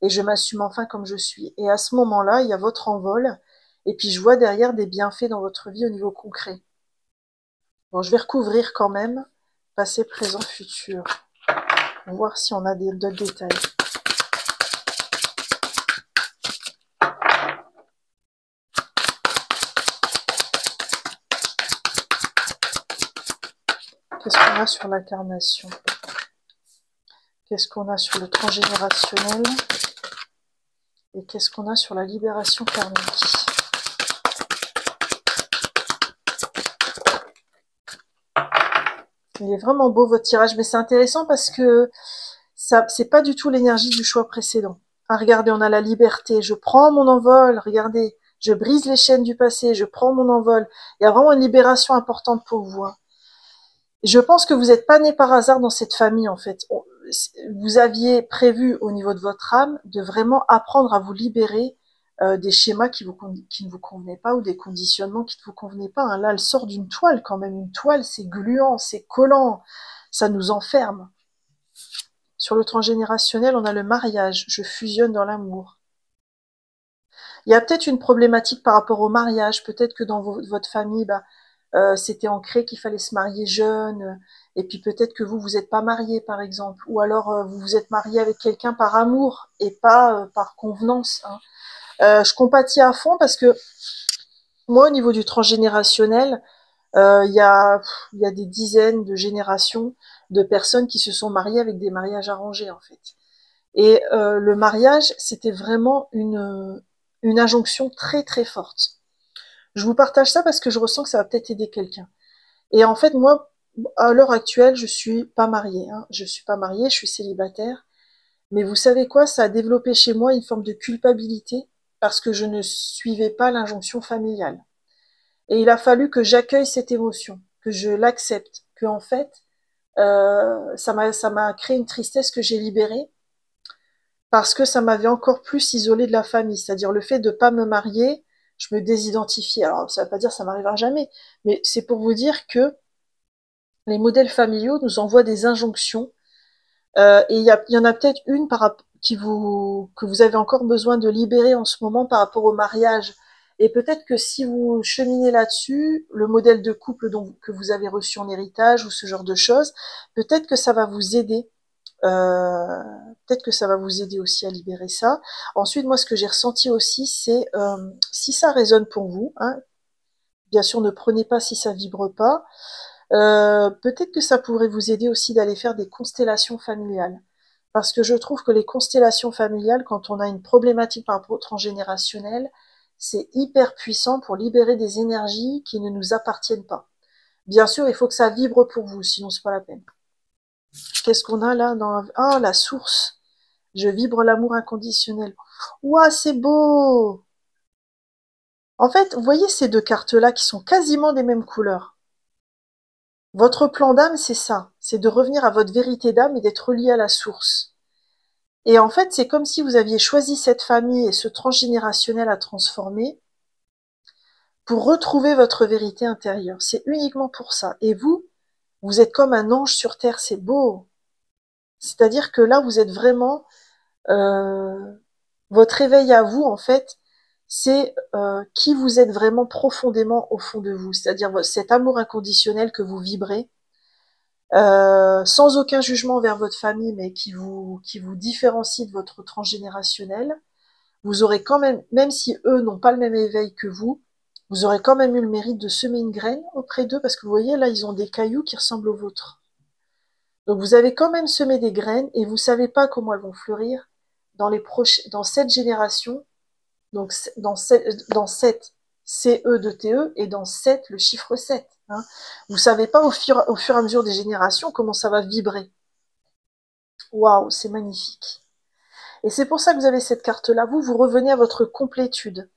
et je m'assume enfin comme je suis. Et à ce moment-là, il y a votre envol, et puis je vois derrière des bienfaits dans votre vie au niveau concret. Bon, je vais recouvrir quand même, passé, présent, futur. On va voir si on a d'autres détails. Qu'est-ce qu'on a sur l'incarnation? Qu'est-ce qu'on a sur le transgénérationnel? Et qu'est-ce qu'on a sur la libération karmique? Il est vraiment beau votre tirage, mais c'est intéressant parce que ça, c'est pas du tout l'énergie du choix précédent. Ah, regardez, on a la liberté. Je prends mon envol. Regardez, je brise les chaînes du passé. Je prends mon envol. Il y a vraiment une libération importante pour vous. Hein. Je pense que vous n'êtes pas né par hasard dans cette famille, en fait. Vous aviez prévu au niveau de votre âme de vraiment apprendre à vous libérer des schémas qui ne vous convenaient pas ou des conditionnements qui ne vous convenaient pas. Hein. Là, elle sort d'une toile quand même. Une toile, c'est gluant, c'est collant. Ça nous enferme. Sur le transgénérationnel, on a le mariage. Je fusionne dans l'amour. Il y a peut-être une problématique par rapport au mariage. Peut-être que dans votre famille, c'était ancré qu'il fallait se marier jeune. Et puis peut-être que vous n'êtes pas marié, par exemple. Ou alors vous vous êtes marié avec quelqu'un par amour et pas par convenance. Hein. Je compatis à fond parce que moi, au niveau du transgénérationnel, il y a des dizaines de générations de personnes qui se sont mariées avec des mariages arrangés, en fait. Et le mariage, c'était vraiment une injonction très très forte. Je vous partage ça parce que je ressens que ça va peut-être aider quelqu'un. Et en fait, moi, à l'heure actuelle, je suis pas mariée. Hein. Je suis pas mariée, je suis célibataire. Mais vous savez quoi? Ça a développé chez moi une forme de culpabilité parce que je ne suivais pas l'injonction familiale. Et il a fallu que j'accueille cette émotion, que je l'accepte, que en fait, ça m'a créé une tristesse que j'ai libérée parce que ça m'avait encore plus isolée de la famille. C'est-à-dire le fait de pas me marier, je me désidentifie. Alors ça veut pas dire que ça m'arrivera jamais, mais c'est pour vous dire que les modèles familiaux nous envoient des injonctions. Et il y en a peut-être une que vous avez encore besoin de libérer en ce moment par rapport au mariage. Et peut-être que si vous cheminez là-dessus, le modèle de couple que vous avez reçu en héritage ou ce genre de choses, peut-être que ça va vous aider. Euh, peut-être que ça va vous aider aussi à libérer ça. Ensuite, moi, ce que j'ai ressenti aussi, c'est si ça résonne pour vous, hein, bien sûr, ne prenez pas si ça vibre pas. Peut-être que ça pourrait vous aider aussi d'aller faire des constellations familiales. Parce que je trouve que les constellations familiales, quand on a une problématique par rapport au transgénérationnel, c'est hyper puissant pour libérer des énergies qui ne nous appartiennent pas. Bien sûr, il faut que ça vibre pour vous, sinon c'est pas la peine. Qu'est-ce qu'on a là dans la source. Je vibre l'amour inconditionnel. Ouah, c'est beau! En fait, vous voyez ces deux cartes-là qui sont quasiment des mêmes couleurs. Votre plan d'âme, c'est ça. C'est de revenir à votre vérité d'âme et d'être relié à la source. Et en fait, c'est comme si vous aviez choisi cette famille et ce transgénérationnel à transformer pour retrouver votre vérité intérieure. C'est uniquement pour ça. Et vous, vous êtes comme un ange sur terre, c'est beau. C'est-à-dire que là, vous êtes vraiment... votre éveil à vous, en fait, c'est qui vous êtes vraiment profondément au fond de vous. C'est-à-dire cet amour inconditionnel que vous vibrez, sans aucun jugement vers votre famille, mais qui vous différencie de votre transgénérationnel. Vous aurez quand même, même si eux n'ont pas le même éveil que vous aurez quand même eu le mérite de semer une graine auprès d'eux, parce que vous voyez, là, ils ont des cailloux qui ressemblent aux vôtres. Donc vous avez quand même semé des graines, et vous savez pas comment elles vont fleurir dans cette génération, donc dans 7 CE de TE, et dans 7 le chiffre 7. Hein. Vous savez pas au fur et à mesure des générations comment ça va vibrer. Waouh, c'est magnifique. Et c'est pour ça que vous avez cette carte-là. Vous revenez à votre complétude.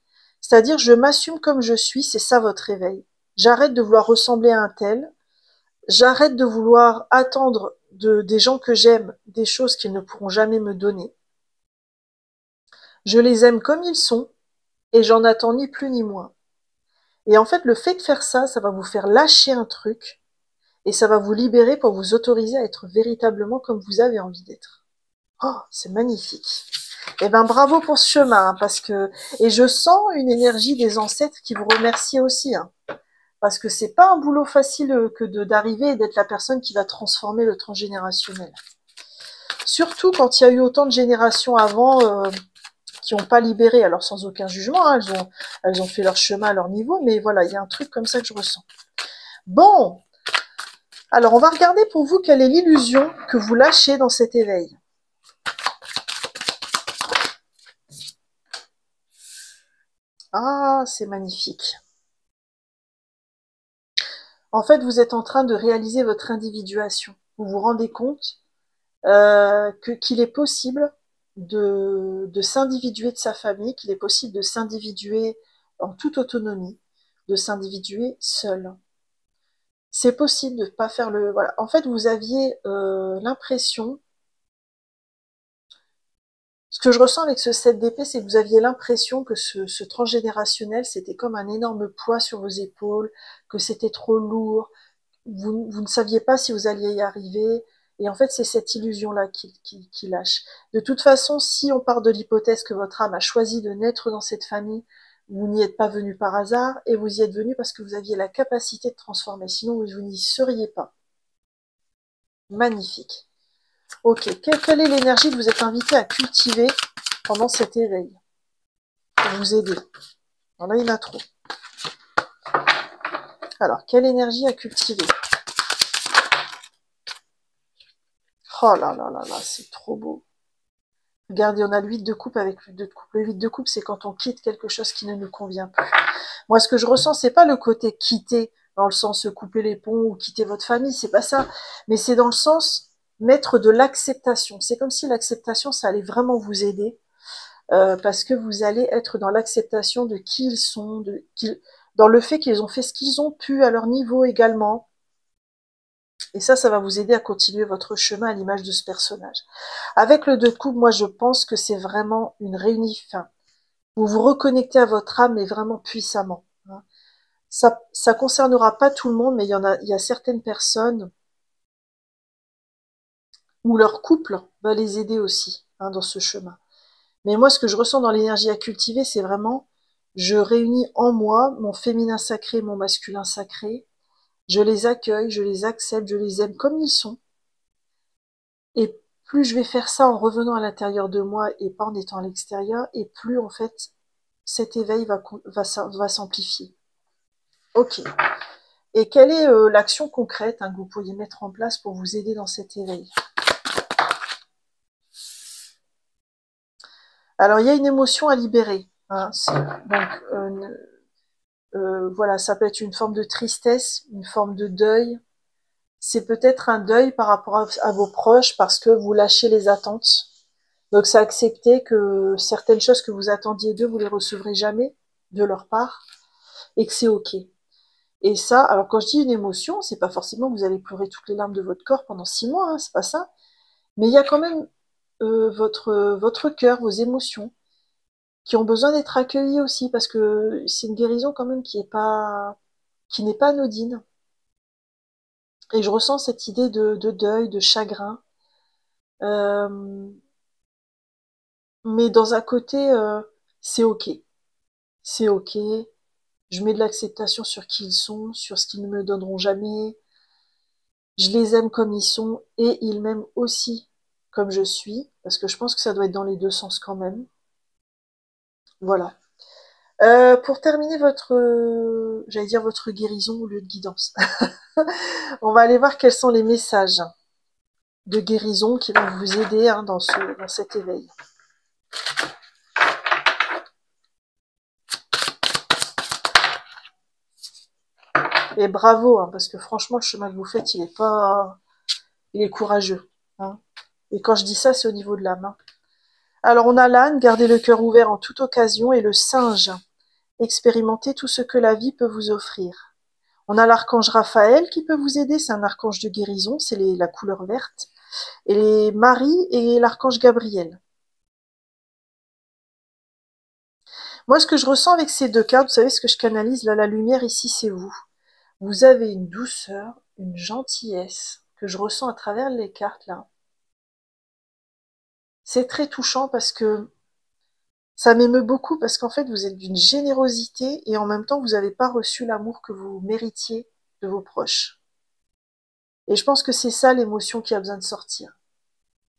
C'est-à-dire, je m'assume comme je suis, c'est ça votre réveil. J'arrête de vouloir ressembler à un tel. J'arrête de vouloir attendre des gens que j'aime des choses qu'ils ne pourront jamais me donner. Je les aime comme ils sont et j'en attends ni plus ni moins. Et en fait, le fait de faire ça, ça va vous faire lâcher un truc et ça va vous libérer pour vous autoriser à être véritablement comme vous avez envie d'être. Oh, c'est magnifique. Eh ben, bravo pour ce chemin, hein, et je sens une énergie des ancêtres qui vous remercient aussi, hein, parce que c'est pas un boulot facile que d'arriver et d'être la personne qui va transformer le transgénérationnel. Surtout quand il y a eu autant de générations avant, qui n'ont pas libéré, alors sans aucun jugement, hein, elles ont fait leur chemin à leur niveau, mais voilà, il y a un truc comme ça que je ressens. Bon, alors on va regarder pour vous quelle est l'illusion que vous lâchez dans cet éveil. Ah, c'est magnifique. En fait, vous êtes en train de réaliser votre individuation. Vous vous rendez compte qu'il est possible de s'individuer de sa famille, qu'il est possible de s'individuer en toute autonomie, de s'individuer seul. C'est possible de ne pas faire le... Voilà. En fait, vous aviez l'impression... Ce que je ressens avec ce 7 d'épée, c'est que vous aviez l'impression que ce transgénérationnel, c'était comme un énorme poids sur vos épaules, que c'était trop lourd, vous ne saviez pas si vous alliez y arriver, et en fait c'est cette illusion-là qui lâche. De toute façon, si on part de l'hypothèse que votre âme a choisi de naître dans cette famille, vous n'y êtes pas venu par hasard, et vous y êtes venu parce que vous aviez la capacité de transformer, sinon vous n'y seriez pas. Magnifique. Ok, quelle est l'énergie que vous êtes invité à cultiver pendant cet éveil pour vous aider? Alors là, il y en a trop. Alors, quelle énergie à cultiver? Oh là là là là, c'est trop beau. Regardez, on a le 8 de coupe avec le 2 de coupe. Le 8 de coupe, c'est quand on quitte quelque chose qui ne nous convient plus. Moi, ce que je ressens, c'est pas le côté quitter, dans le sens couper les ponts ou quitter votre famille, c'est pas ça. Mais c'est dans le sens mettre de l'acceptation. C'est comme si l'acceptation, ça allait vraiment vous aider, parce que vous allez être dans l'acceptation de qui ils sont, dans le fait qu'ils ont fait ce qu'ils ont pu à leur niveau également. Et ça va vous aider à continuer votre chemin à l'image de ce personnage. Avec le 2 de coupe, moi je pense que c'est vraiment une réunion. Vous vous reconnectez à votre âme, mais vraiment puissamment. Hein. Ça concernera pas tout le monde, mais il y a certaines personnes où leur couple va les aider aussi hein, dans ce chemin. Mais moi, ce que je ressens dans l'énergie à cultiver, c'est vraiment, je réunis en moi mon féminin sacré, mon masculin sacré. Je les accueille, je les accepte, je les aime comme ils sont. Et plus je vais faire ça en revenant à l'intérieur de moi et pas en étant à l'extérieur, et plus en fait cet éveil va s'amplifier. Ok. Et quelle est l'action concrète hein, que vous pourriez mettre en place pour vous aider dans cet éveil? Alors il y a une émotion à libérer. Hein, donc voilà, ça peut être une forme de tristesse, une forme de deuil. C'est peut-être un deuil par rapport à vos proches parce que vous lâchez les attentes. Donc c'est accepter que certaines choses que vous attendiez d'eux, vous les recevrez jamais de leur part et que c'est ok. Et ça, alors quand je dis une émotion, c'est pas forcément que vous allez pleurer toutes les larmes de votre corps pendant 6 mois, hein, c'est pas ça. Mais il y a quand même votre cœur, vos émotions, qui ont besoin d'être accueillies aussi, parce que c'est une guérison quand même qui n'est pas anodine. Et je ressens cette idée de deuil, de chagrin, euh, mais dans un côté, c'est ok, c'est ok. Je mets de l'acceptation sur qui ils sont, sur ce qu'ils ne me donneront jamais. Je les aime comme ils sont et ils m'aiment aussi comme je suis, parce que je pense que ça doit être dans les deux sens quand même. Voilà. Pour terminer j'allais dire votre guérison au lieu de guidance, on va aller voir quels sont les messages de guérison qui vont vous aider hein, dans cet éveil. Et bravo, hein, parce que franchement, le chemin que vous faites, il est courageux. Hein. Et quand je dis ça, c'est au niveau de l'âme. Hein. Alors, on a l'âne, garder le cœur ouvert en toute occasion, et le singe, expérimenter tout ce que la vie peut vous offrir. On a l'archange Raphaël qui peut vous aider, c'est un archange de guérison, c'est la couleur verte. Et les Marie et l'archange Gabriel. Moi, ce que je ressens avec ces deux cartes, vous savez ce que je canalise, là, la lumière ici, c'est vous. Vous avez une douceur, une gentillesse que je ressens à travers les cartes, là. C'est très touchant parce que ça m'émeut beaucoup parce qu'en fait, vous êtes d'une générosité et en même temps, vous n'avez pas reçu l'amour que vous méritiez de vos proches. Et je pense que c'est ça l'émotion qui a besoin de sortir.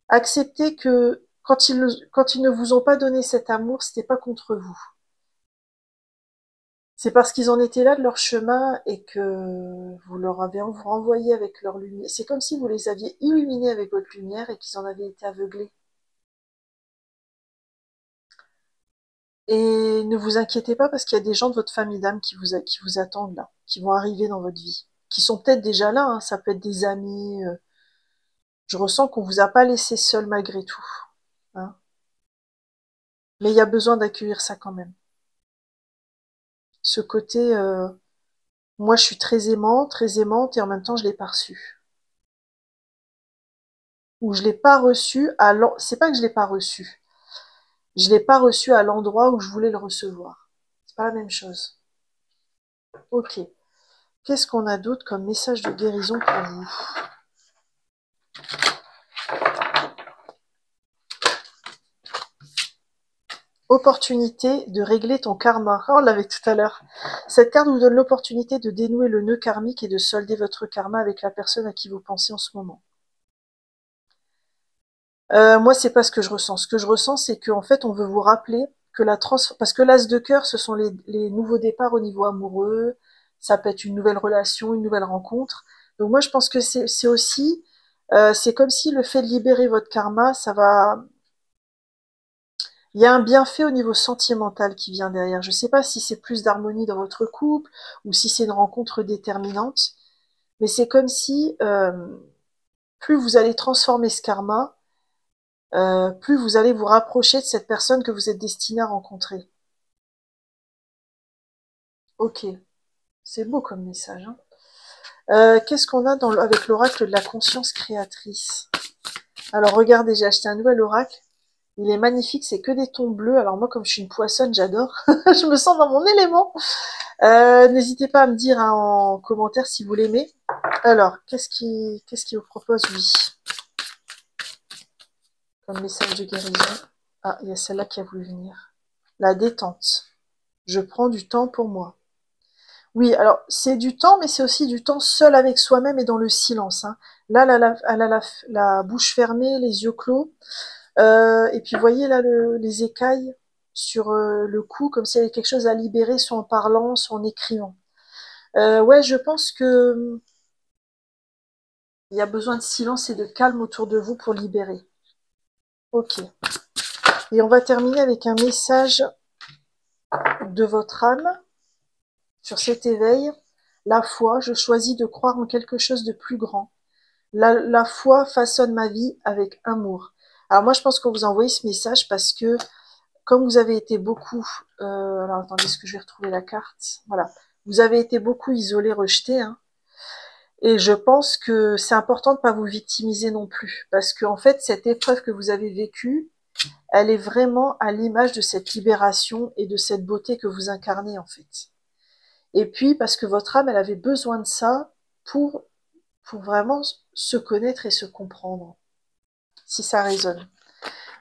Acceptez que quand ils ne vous ont pas donné cet amour, c'était pas contre vous. C'est parce qu'ils en étaient là de leur chemin et que vous leur avez renvoyé avec leur lumière. C'est comme si vous les aviez illuminés avec votre lumière et qu'ils en avaient été aveuglés. Et ne vous inquiétez pas parce qu'il y a des gens de votre famille d'âme qui vous attendent là, qui vont arriver dans votre vie, qui sont peut-être déjà là, hein, ça peut être des amis. Je ressens qu'on vous a pas laissé seul malgré tout. Hein. Mais il y a besoin d'accueillir ça quand même. Ce côté, moi je suis très aimante et en même temps je l'ai pas reçu. Ou je l'ai pas reçu c'est pas que je l'ai pas reçu. Je l'ai pas reçu à l'endroit où je voulais le recevoir. C'est pas la même chose. Ok. Qu'est-ce qu'on a d'autre comme message de guérison pour vous? Opportunité de régler ton karma. Oh, on l'avait tout à l'heure. Cette carte vous donne l'opportunité de dénouer le nœud karmique et de solder votre karma avec la personne à qui vous pensez en ce moment. Moi, c'est pas ce que je ressens. Ce que je ressens, c'est qu'en fait, on veut vous rappeler que parce que l'as de cœur, ce sont les nouveaux départs au niveau amoureux. Ça peut être une nouvelle relation, une nouvelle rencontre. Donc moi, je pense que c'est aussi, c'est comme si le fait de libérer votre karma, il y a un bienfait au niveau sentimental qui vient derrière. Je sais pas si c'est plus d'harmonie dans votre couple ou si c'est une rencontre déterminante, mais c'est comme si plus vous allez transformer ce karma, plus vous allez vous rapprocher de cette personne que vous êtes destiné à rencontrer. Ok. C'est beau comme message. Hein. Qu'est-ce qu'on a avec l'oracle de la conscience créatrice? Alors regardez, j'ai acheté un nouvel oracle. Il est magnifique, c'est que des tons bleus. Alors moi, comme je suis une poissonne, j'adore. Je me sens dans mon élément. N'hésitez pas à me dire hein, en commentaire si vous l'aimez. Alors, qu'est-ce qu'il vous propose, lui, comme message de guérison? Ah, il y a celle-là qui a voulu venir. La détente. Je prends du temps pour moi. Oui, alors c'est du temps, mais c'est aussi du temps seul avec soi-même et dans le silence. Hein. Là, elle a la bouche fermée, les yeux clos. Et puis, vous voyez là les écailles sur le cou, comme s'il y avait quelque chose à libérer, soit en parlant, soit en écrivant. Ouais, je pense que il y a besoin de silence et de calme autour de vous pour libérer. Ok. Et on va terminer avec un message de votre âme sur cet éveil. La foi, je choisis de croire en quelque chose de plus grand. La foi façonne ma vie avec amour. Alors moi, je pense qu'on vous a envoyé ce message parce que, comme vous avez été beaucoup... alors attendez, est-ce que je vais retrouver la carte? Voilà. Vous avez été beaucoup isolés, rejetés. Hein, et je pense que c'est important de ne pas vous victimiser non plus. Parce qu'en fait, cette épreuve que vous avez vécue, elle est vraiment à l'image de cette libération et de cette beauté que vous incarnez en fait. Et puis, parce que votre âme, elle avait besoin de ça pour vraiment se connaître et se comprendre, si ça résonne.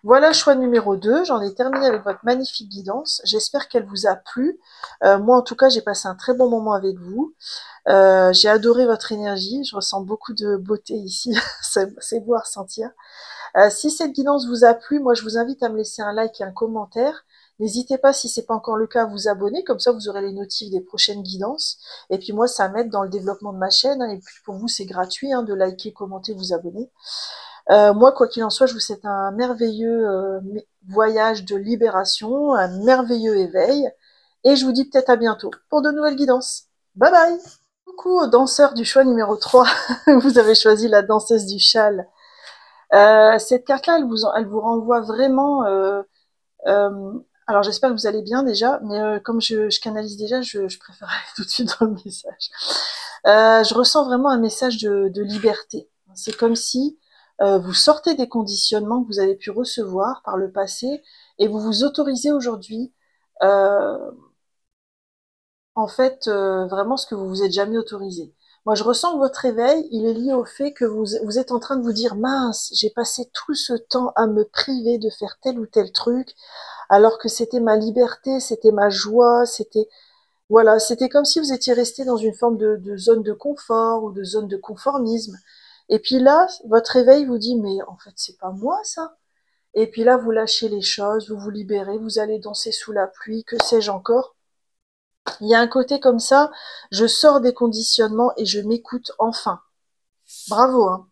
Voilà, choix numéro 2. J'en ai terminé avec votre magnifique guidance. J'espère qu'elle vous a plu. Moi, en tout cas, j'ai passé un très bon moment avec vous. J'ai adoré votre énergie. Je ressens beaucoup de beauté ici. C'est beau à ressentir. Si cette guidance vous a plu, moi, je vous invite à me laisser un like et un commentaire. N'hésitez pas, si ce n'est pas encore le cas, à vous abonner. Comme ça, vous aurez les notifs des prochaines guidances. Et puis moi, ça m'aide dans le développement de ma chaîne. Hein, et puis pour vous, c'est gratuit hein, de liker, commenter, vous abonner. Moi, quoi qu'il en soit, je vous souhaite un merveilleux voyage de libération, un merveilleux éveil, et je vous dis peut-être à bientôt pour de nouvelles guidances. Bye bye! Coucou aux danseurs du choix numéro 3, vous avez choisi la danseuse du châle. Cette carte-là, elle vous renvoie vraiment... alors j'espère que vous allez bien déjà, mais comme je canalise déjà, je préfère aller tout de suite dans le message. Je ressens vraiment un message de liberté. C'est comme si vous sortez des conditionnements que vous avez pu recevoir par le passé et vous vous autorisez aujourd'hui en fait vraiment ce que vous vous êtes jamais autorisé. Moi, je ressens que votre éveil, il est lié au fait que vous êtes en train de vous dire, mince, j'ai passé tout ce temps à me priver de faire tel ou tel truc, alors que c'était ma liberté, c'était ma joie, c'était voilà, c'était comme si vous étiez resté dans une forme de zone de confort ou de zone de conformisme. Et puis là, votre éveil vous dit, mais en fait, c'est pas moi ça. Et puis là, vous lâchez les choses, vous vous libérez, vous allez danser sous la pluie, que sais-je encore. Il y a un côté comme ça, je sors des conditionnements et je m'écoute enfin. Bravo, hein.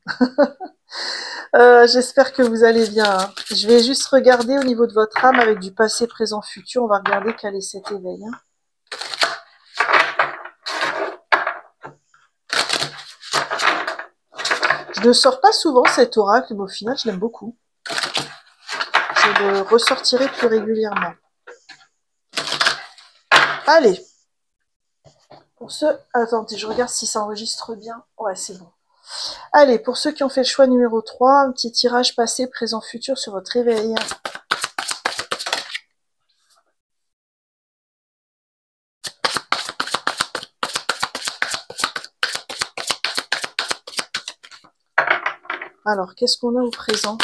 J'espère que vous allez bien. Hein. Je vais juste regarder au niveau de votre âme avec du passé, présent, futur. On va regarder quel est cet éveil. Hein. Je ne sors pas souvent cet oracle, mais au final, je l'aime beaucoup. Je le ressortirai plus régulièrement. Allez. Pour ceux... Attendez, je regarde si ça enregistre bien. Ouais, c'est bon. Allez, pour ceux qui ont fait le choix numéro 3, un petit tirage passé, présent, futur sur votre éveil. Alors, qu'est-ce qu'on a au présent?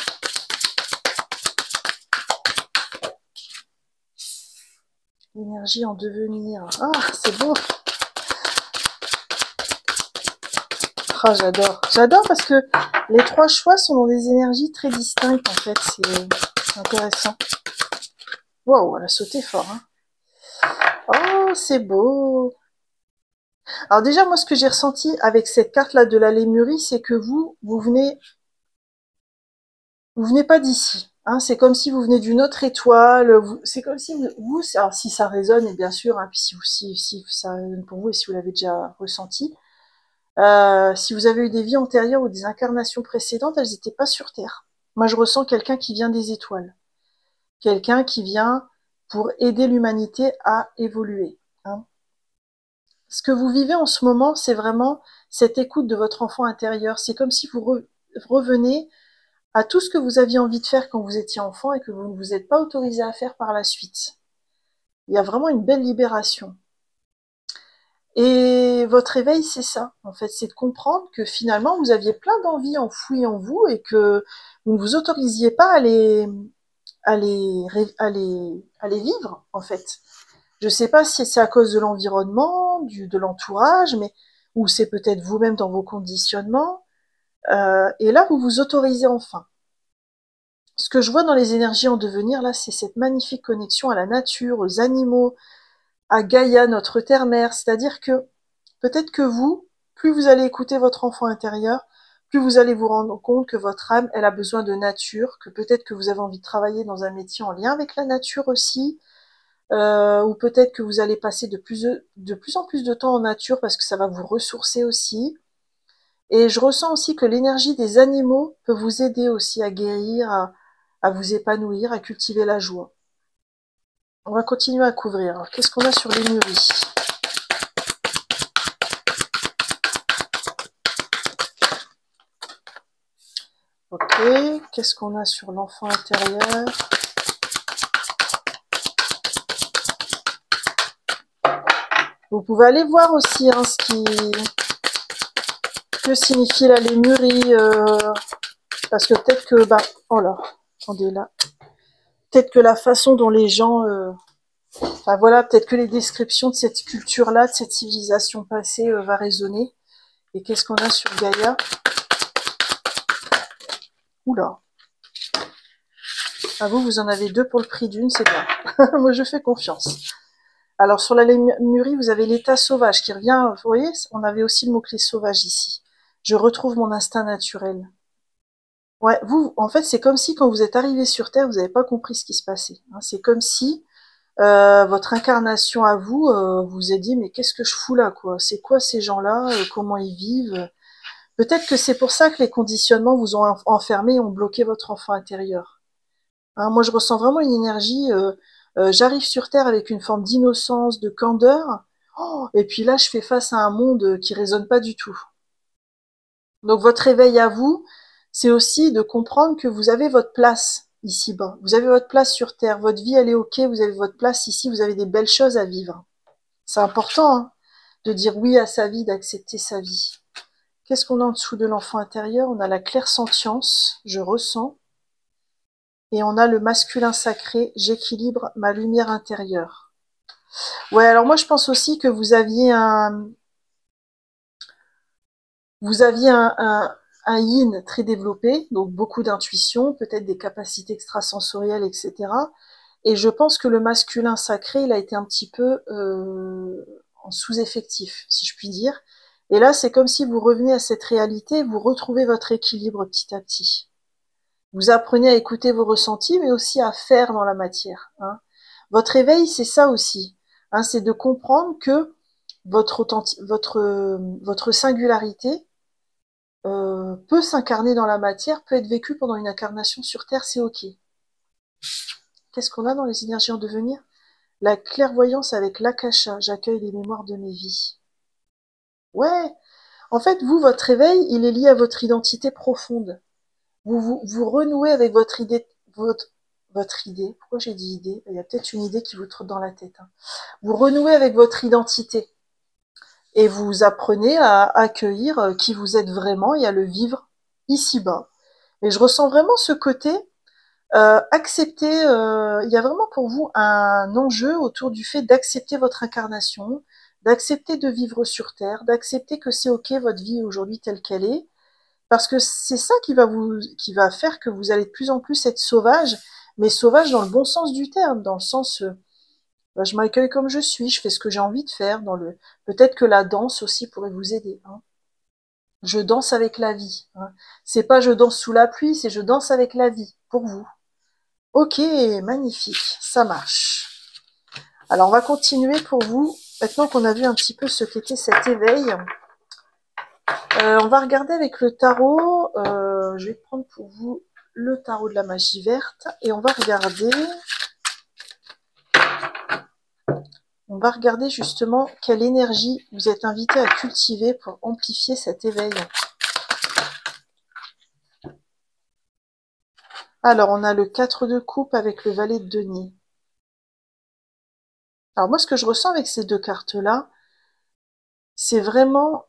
L'énergie en devenir. Ah, c'est beau. Ah, j'adore. J'adore parce que les 3 choix sont dans des énergies très distinctes, en fait. C'est intéressant. Waouh, elle a sauté fort. Hein. Oh, c'est beau. Alors déjà, moi, ce que j'ai ressenti avec cette carte-là de la Lémurie, c'est que vous venez pas d'ici. Hein, c'est comme si vous venez d'une autre étoile. C'est comme si vous, alors si ça résonne, et bien sûr, hein, puis si ça résonne pour vous et si vous l'avez déjà ressenti, si vous avez eu des vies antérieures ou des incarnations précédentes, elles n'étaient pas sur Terre. Moi, je ressens quelqu'un qui vient des étoiles. Quelqu'un qui vient pour aider l'humanité à évoluer. Hein. Ce que vous vivez en ce moment, c'est vraiment cette écoute de votre enfant intérieur. C'est comme si vous revenez à tout ce que vous aviez envie de faire quand vous étiez enfant et que vous ne vous êtes pas autorisé à faire par la suite. Il y a vraiment une belle libération. Et votre éveil, c'est ça, en fait, c'est de comprendre que finalement, vous aviez plein d'envies enfouies en vous et que vous ne vous autorisiez pas à les vivre, en fait. Je ne sais pas si c'est à cause de l'environnement, de l'entourage, mais ou c'est peut-être vous-même dans vos conditionnements. Et là, vous vous autorisez enfin. Ce que je vois dans les énergies en devenir, là, c'est cette magnifique connexion à la nature, aux animaux, à Gaïa, notre terre-mère. C'est-à-dire que peut-être que vous, plus vous allez écouter votre enfant intérieur, plus vous allez vous rendre compte que votre âme, elle a besoin de nature, que peut-être que vous avez envie de travailler dans un métier en lien avec la nature aussi, ou peut-être que vous allez passer de plus en plus de temps en nature parce que ça va vous ressourcer aussi. Et je ressens aussi que l'énergie des animaux peut vous aider aussi à guérir, à vous épanouir, à cultiver la joie. On va continuer à couvrir. Alors, qu'est-ce qu'on a sur les mûris? Ok, qu'est-ce qu'on a sur l'enfant intérieur? Vous pouvez aller voir aussi hein, que signifie la lémurie, parce que peut-être que, oh là, attendez là, peut-être que la façon dont les gens, enfin voilà, peut-être que les descriptions de cette culture-là, de cette civilisation passée, va résonner. Et qu'est-ce qu'on a sur Gaïa? Oula. Ah vous en avez deux pour le prix d'une, c'est bien. Moi, je fais confiance. Alors, sur la lémurie, vous avez l'état sauvage qui revient. Vous voyez, on avait aussi le mot-clé sauvage ici. Je retrouve mon instinct naturel. Ouais, vous, en fait, c'est comme si quand vous êtes arrivé sur Terre, vous n'avez pas compris ce qui se passait. C'est comme si votre incarnation à vous vous a dit, mais qu'est-ce que je fous là, quoi? C'est quoi ces gens-là? Comment ils vivent? Peut-être que c'est pour ça que les conditionnements vous ont enfermé et ont bloqué votre enfant intérieur. Moi, je ressens vraiment une énergie. J'arrive sur Terre avec une forme d'innocence, de candeur. Oh, et puis là, je fais face à un monde qui résonne pas du tout. Donc, votre éveil à vous, c'est aussi de comprendre que vous avez votre place ici-bas. Vous avez votre place sur Terre. Votre vie, elle est OK. Vous avez votre place ici. Vous avez des belles choses à vivre. C'est important hein, de dire oui à sa vie, d'accepter sa vie. Qu'est-ce qu'on a en dessous de l'enfant intérieur? On a la clairsentience, je ressens. Et on a le masculin sacré, j'équilibre ma lumière intérieure. Ouais, alors moi je pense aussi que vous aviez un yin très développé, donc beaucoup d'intuition, peut-être des capacités extrasensorielles, etc. Et je pense que le masculin sacré, il a été un petit peu en sous-effectif, si je puis dire. Et là, c'est comme si vous revenez à cette réalité, vous retrouvez votre équilibre petit à petit. Vous apprenez à écouter vos ressentis, mais aussi à faire dans la matière. Votre éveil, c'est ça aussi. C'est de comprendre que votre singularité peut s'incarner dans la matière, peut être vécue pendant une incarnation sur Terre, c'est OK. Qu'est-ce qu'on a dans les énergies en devenir? La clairvoyance avec l'akasha, j'accueille les mémoires de mes vies. Ouais, en fait, vous, votre éveil, il est lié à votre identité profonde. Vous renouez avec votre idée, votre idée. Pourquoi j'ai dit idée? Il y a peut-être une idée qui vous trotte dans la tête. Vous renouez avec votre identité et vous apprenez à accueillir qui vous êtes vraiment et à le vivre ici-bas. Et je ressens vraiment ce côté accepter. Il y a vraiment pour vous un enjeu autour du fait d'accepter votre incarnation, d'accepter de vivre sur Terre, d'accepter que c'est ok votre vie aujourd'hui telle qu'elle est. Parce que c'est ça qui va faire que vous allez de plus en plus être sauvage, mais sauvage dans le bon sens du terme, dans le sens, je m'accueille comme je suis, je fais ce que j'ai envie de faire. Peut-être que la danse aussi pourrait vous aider. Je danse avec la vie. C'est pas je danse sous la pluie, c'est je danse avec la vie pour vous. Ok, magnifique, ça marche. Alors on va continuer pour vous. Maintenant qu'on a vu un petit peu ce qu'était cet éveil. On va regarder avec le tarot. Je vais prendre pour vous le tarot de la magie verte et on va regarder On va regarder justement quelle énergie vous êtes invité à cultiver pour amplifier cet éveil. Alors, on a le 4 de coupe avec le valet de denier. Alors moi, ce que je ressens avec ces deux cartes-là, c'est vraiment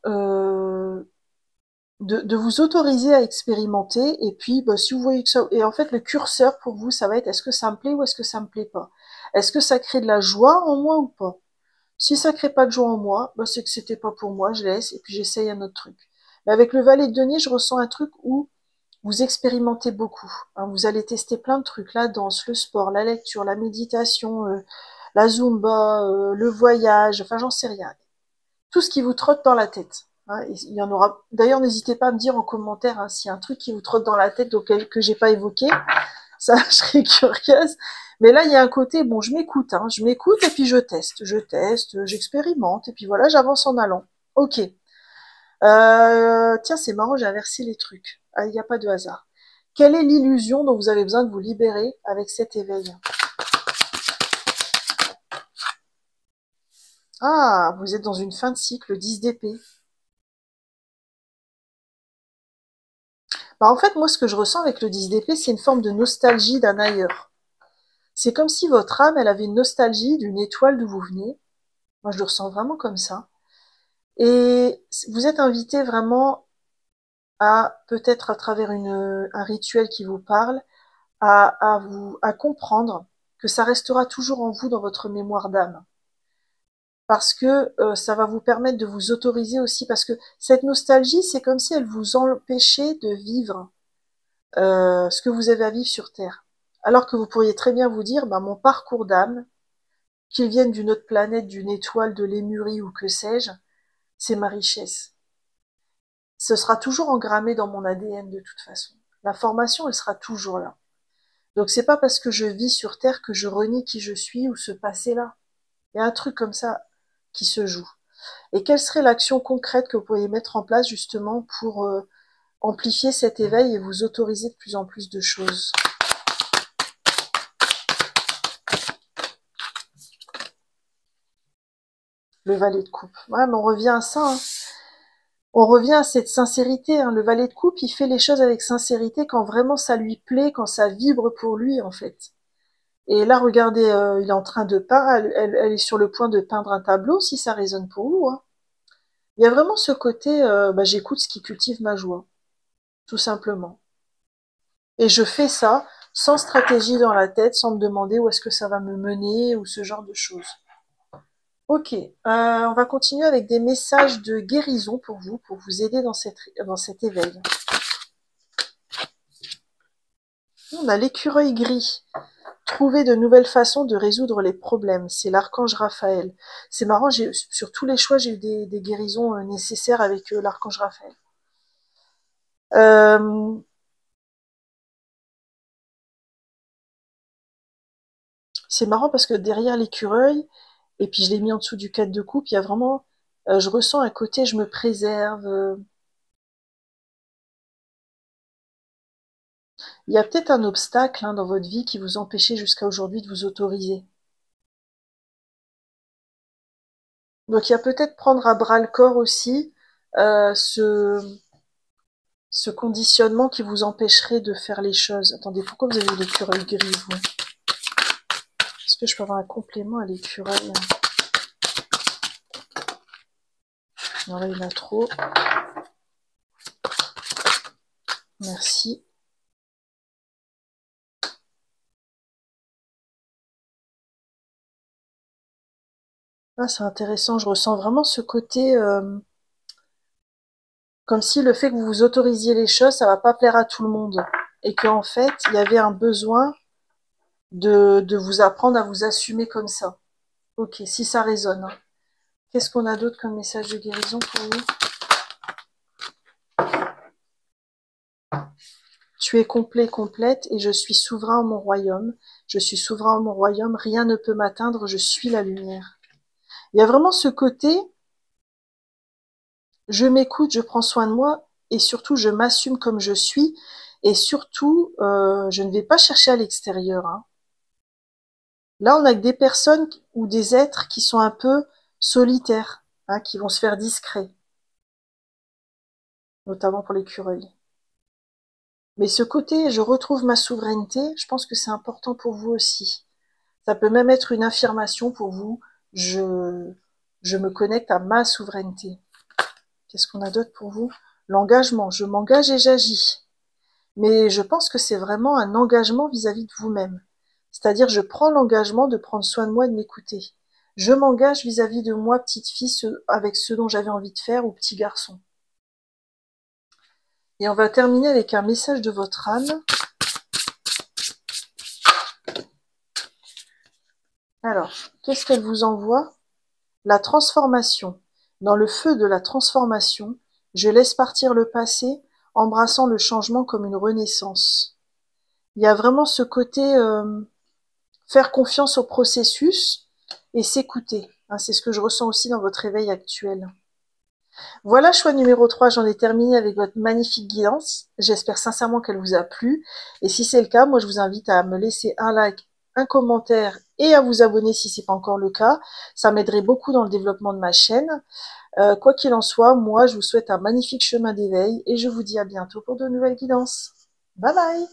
de vous autoriser à expérimenter. Et puis, bah, si vous voyez que ça... Et en fait, le curseur pour vous, ça va être est-ce que ça me plaît ou est-ce que ça me plaît pas? Est-ce que ça crée de la joie en moi ou pas? Si ça crée pas de joie en moi, bah, c'est que c'était pas pour moi, je laisse et puis j'essaye un autre truc. Mais avec le valet de denier, je ressens un truc où vous expérimentez beaucoup. Hein, vous allez tester plein de trucs, la danse, le sport, la lecture, la méditation, la zumba, le voyage, enfin j'en sais rien. Tout ce qui vous trotte dans la tête. Hein, il y en aura. D'ailleurs, n'hésitez pas à me dire en commentaire hein, s'il y a un truc qui vous trotte dans la tête auquel que j'ai pas évoqué. Ça, je serais curieuse. Mais là, il y a un côté, bon, je m'écoute, hein, je m'écoute et puis je teste, j'expérimente et puis voilà, j'avance en allant. Ok. Tiens, c'est marrant, j'ai inversé les trucs. Ah, il n'y a pas de hasard. Quelle est l'illusion dont vous avez besoin de vous libérer avec cet éveil? Ah, vous êtes dans une fin de cycle, 10 d'épée. Bah, en fait, moi, ce que je ressens avec le 10 d'épée, c'est une forme de nostalgie d'un ailleurs. C'est comme si votre âme, elle avait une nostalgie d'une étoile d'où vous venez. Moi, je le ressens vraiment comme ça. Et vous êtes invité vraiment à, peut-être à travers un rituel qui vous parle, à comprendre que ça restera toujours en vous dans votre mémoire d'âme. Parce que ça va vous permettre de vous autoriser aussi, parce que cette nostalgie, c'est comme si elle vous empêchait de vivre ce que vous avez à vivre sur Terre. Alors que vous pourriez très bien vous dire, bah, mon parcours d'âme, qu'il vienne d'une autre planète, d'une étoile, de Lémurie ou que sais-je, c'est ma richesse. Ce sera toujours engrammé dans mon ADN de toute façon. L'information, elle sera toujours là. Donc c'est pas parce que je vis sur Terre que je renie qui je suis ou ce passé-là. Il y a un truc comme ça qui se joue. Et quelle serait l'action concrète que vous pourriez mettre en place justement pour amplifier cet éveil et vous autoriser de plus en plus de choses? Le valet de coupe. Ouais, mais on revient à ça. Hein. On revient à cette sincérité. Hein. Le valet de coupe, il fait les choses avec sincérité quand vraiment ça lui plaît, quand ça vibre pour lui en fait. Et là, regardez, il est en train de peindre, elle est sur le point de peindre un tableau, si ça résonne pour vous. Hein. Il y a vraiment ce côté, bah, j'écoute ce qui cultive ma joie, tout simplement. Et je fais ça sans stratégie dans la tête, sans me demander où est-ce que ça va me mener ou ce genre de choses. Ok, on va continuer avec des messages de guérison pour vous aider dans cet éveil. On a l'écureuil gris. Trouver de nouvelles façons de résoudre les problèmes. C'est l'archange Raphaël. C'est marrant, sur tous les choix, j'ai eu des guérisons nécessaires avec l'archange Raphaël. C'est marrant parce que derrière l'écureuil, et puis je l'ai mis en dessous du 4 de coupe, il y a vraiment, je ressens un côté, je me préserve. Il y a peut-être un obstacle hein, dans votre vie qui vous empêchait jusqu'à aujourd'hui de vous autoriser. Donc il y a peut-être prendre à bras le corps aussi ce conditionnement qui vous empêcherait de faire les choses. Attendez, pourquoi vous avez l'écureuil gris, vous? Est-ce que je peux avoir un complément à l'écureuil? Non, là, il y en a trop. Merci. Ah, c'est intéressant, je ressens vraiment ce côté... comme si le fait que vous vous autorisiez les choses, ça va pas plaire à tout le monde. Et qu'en fait, il y avait un besoin de vous apprendre à vous assumer comme ça. Ok, si ça résonne. Hein. Qu'est-ce qu'on a d'autre comme message de guérison pour vous? Tu es complet, complète, et je suis souverain en mon royaume. Je suis souverain en mon royaume, rien ne peut m'atteindre, je suis la lumière. Il y a vraiment ce côté, je m'écoute, je prends soin de moi, et surtout je m'assume comme je suis, et surtout je ne vais pas chercher à l'extérieur. Hein. Là, on a que des personnes ou des êtres qui sont un peu solitaires, hein, qui vont se faire discrets, notamment pour l'écureuil. Mais ce côté, je retrouve ma souveraineté, je pense que c'est important pour vous aussi. Ça peut même être une affirmation pour vous. Je, je me connecte à ma souveraineté. Qu'est-ce qu'on a d'autre pour vous? L'engagement. Je m'engage et j'agis. Mais je pense que c'est vraiment un engagement vis-à-vis de vous-même. C'est-à-dire, je prends l'engagement de prendre soin de moi et de m'écouter. Je m'engage vis-à-vis de moi, petite fille, avec ce dont j'avais envie de faire, ou petit garçon. Et on va terminer avec un message de votre âme. Alors, qu'est-ce qu'elle vous envoie? La transformation. Dans le feu de la transformation, je laisse partir le passé, embrassant le changement comme une renaissance. Il y a vraiment ce côté faire confiance au processus et s'écouter. Hein, c'est ce que je ressens aussi dans votre éveil actuel. Voilà, choix numéro 3, j'en ai terminé avec votre magnifique guidance. J'espère sincèrement qu'elle vous a plu. Et si c'est le cas, moi je vous invite à me laisser un like, un commentaire et à vous abonner si ce n'est pas encore le cas. Ça m'aiderait beaucoup dans le développement de ma chaîne. Quoi qu'il en soit, moi je vous souhaite un magnifique chemin d'éveil et je vous dis à bientôt pour de nouvelles guidances. Bye bye!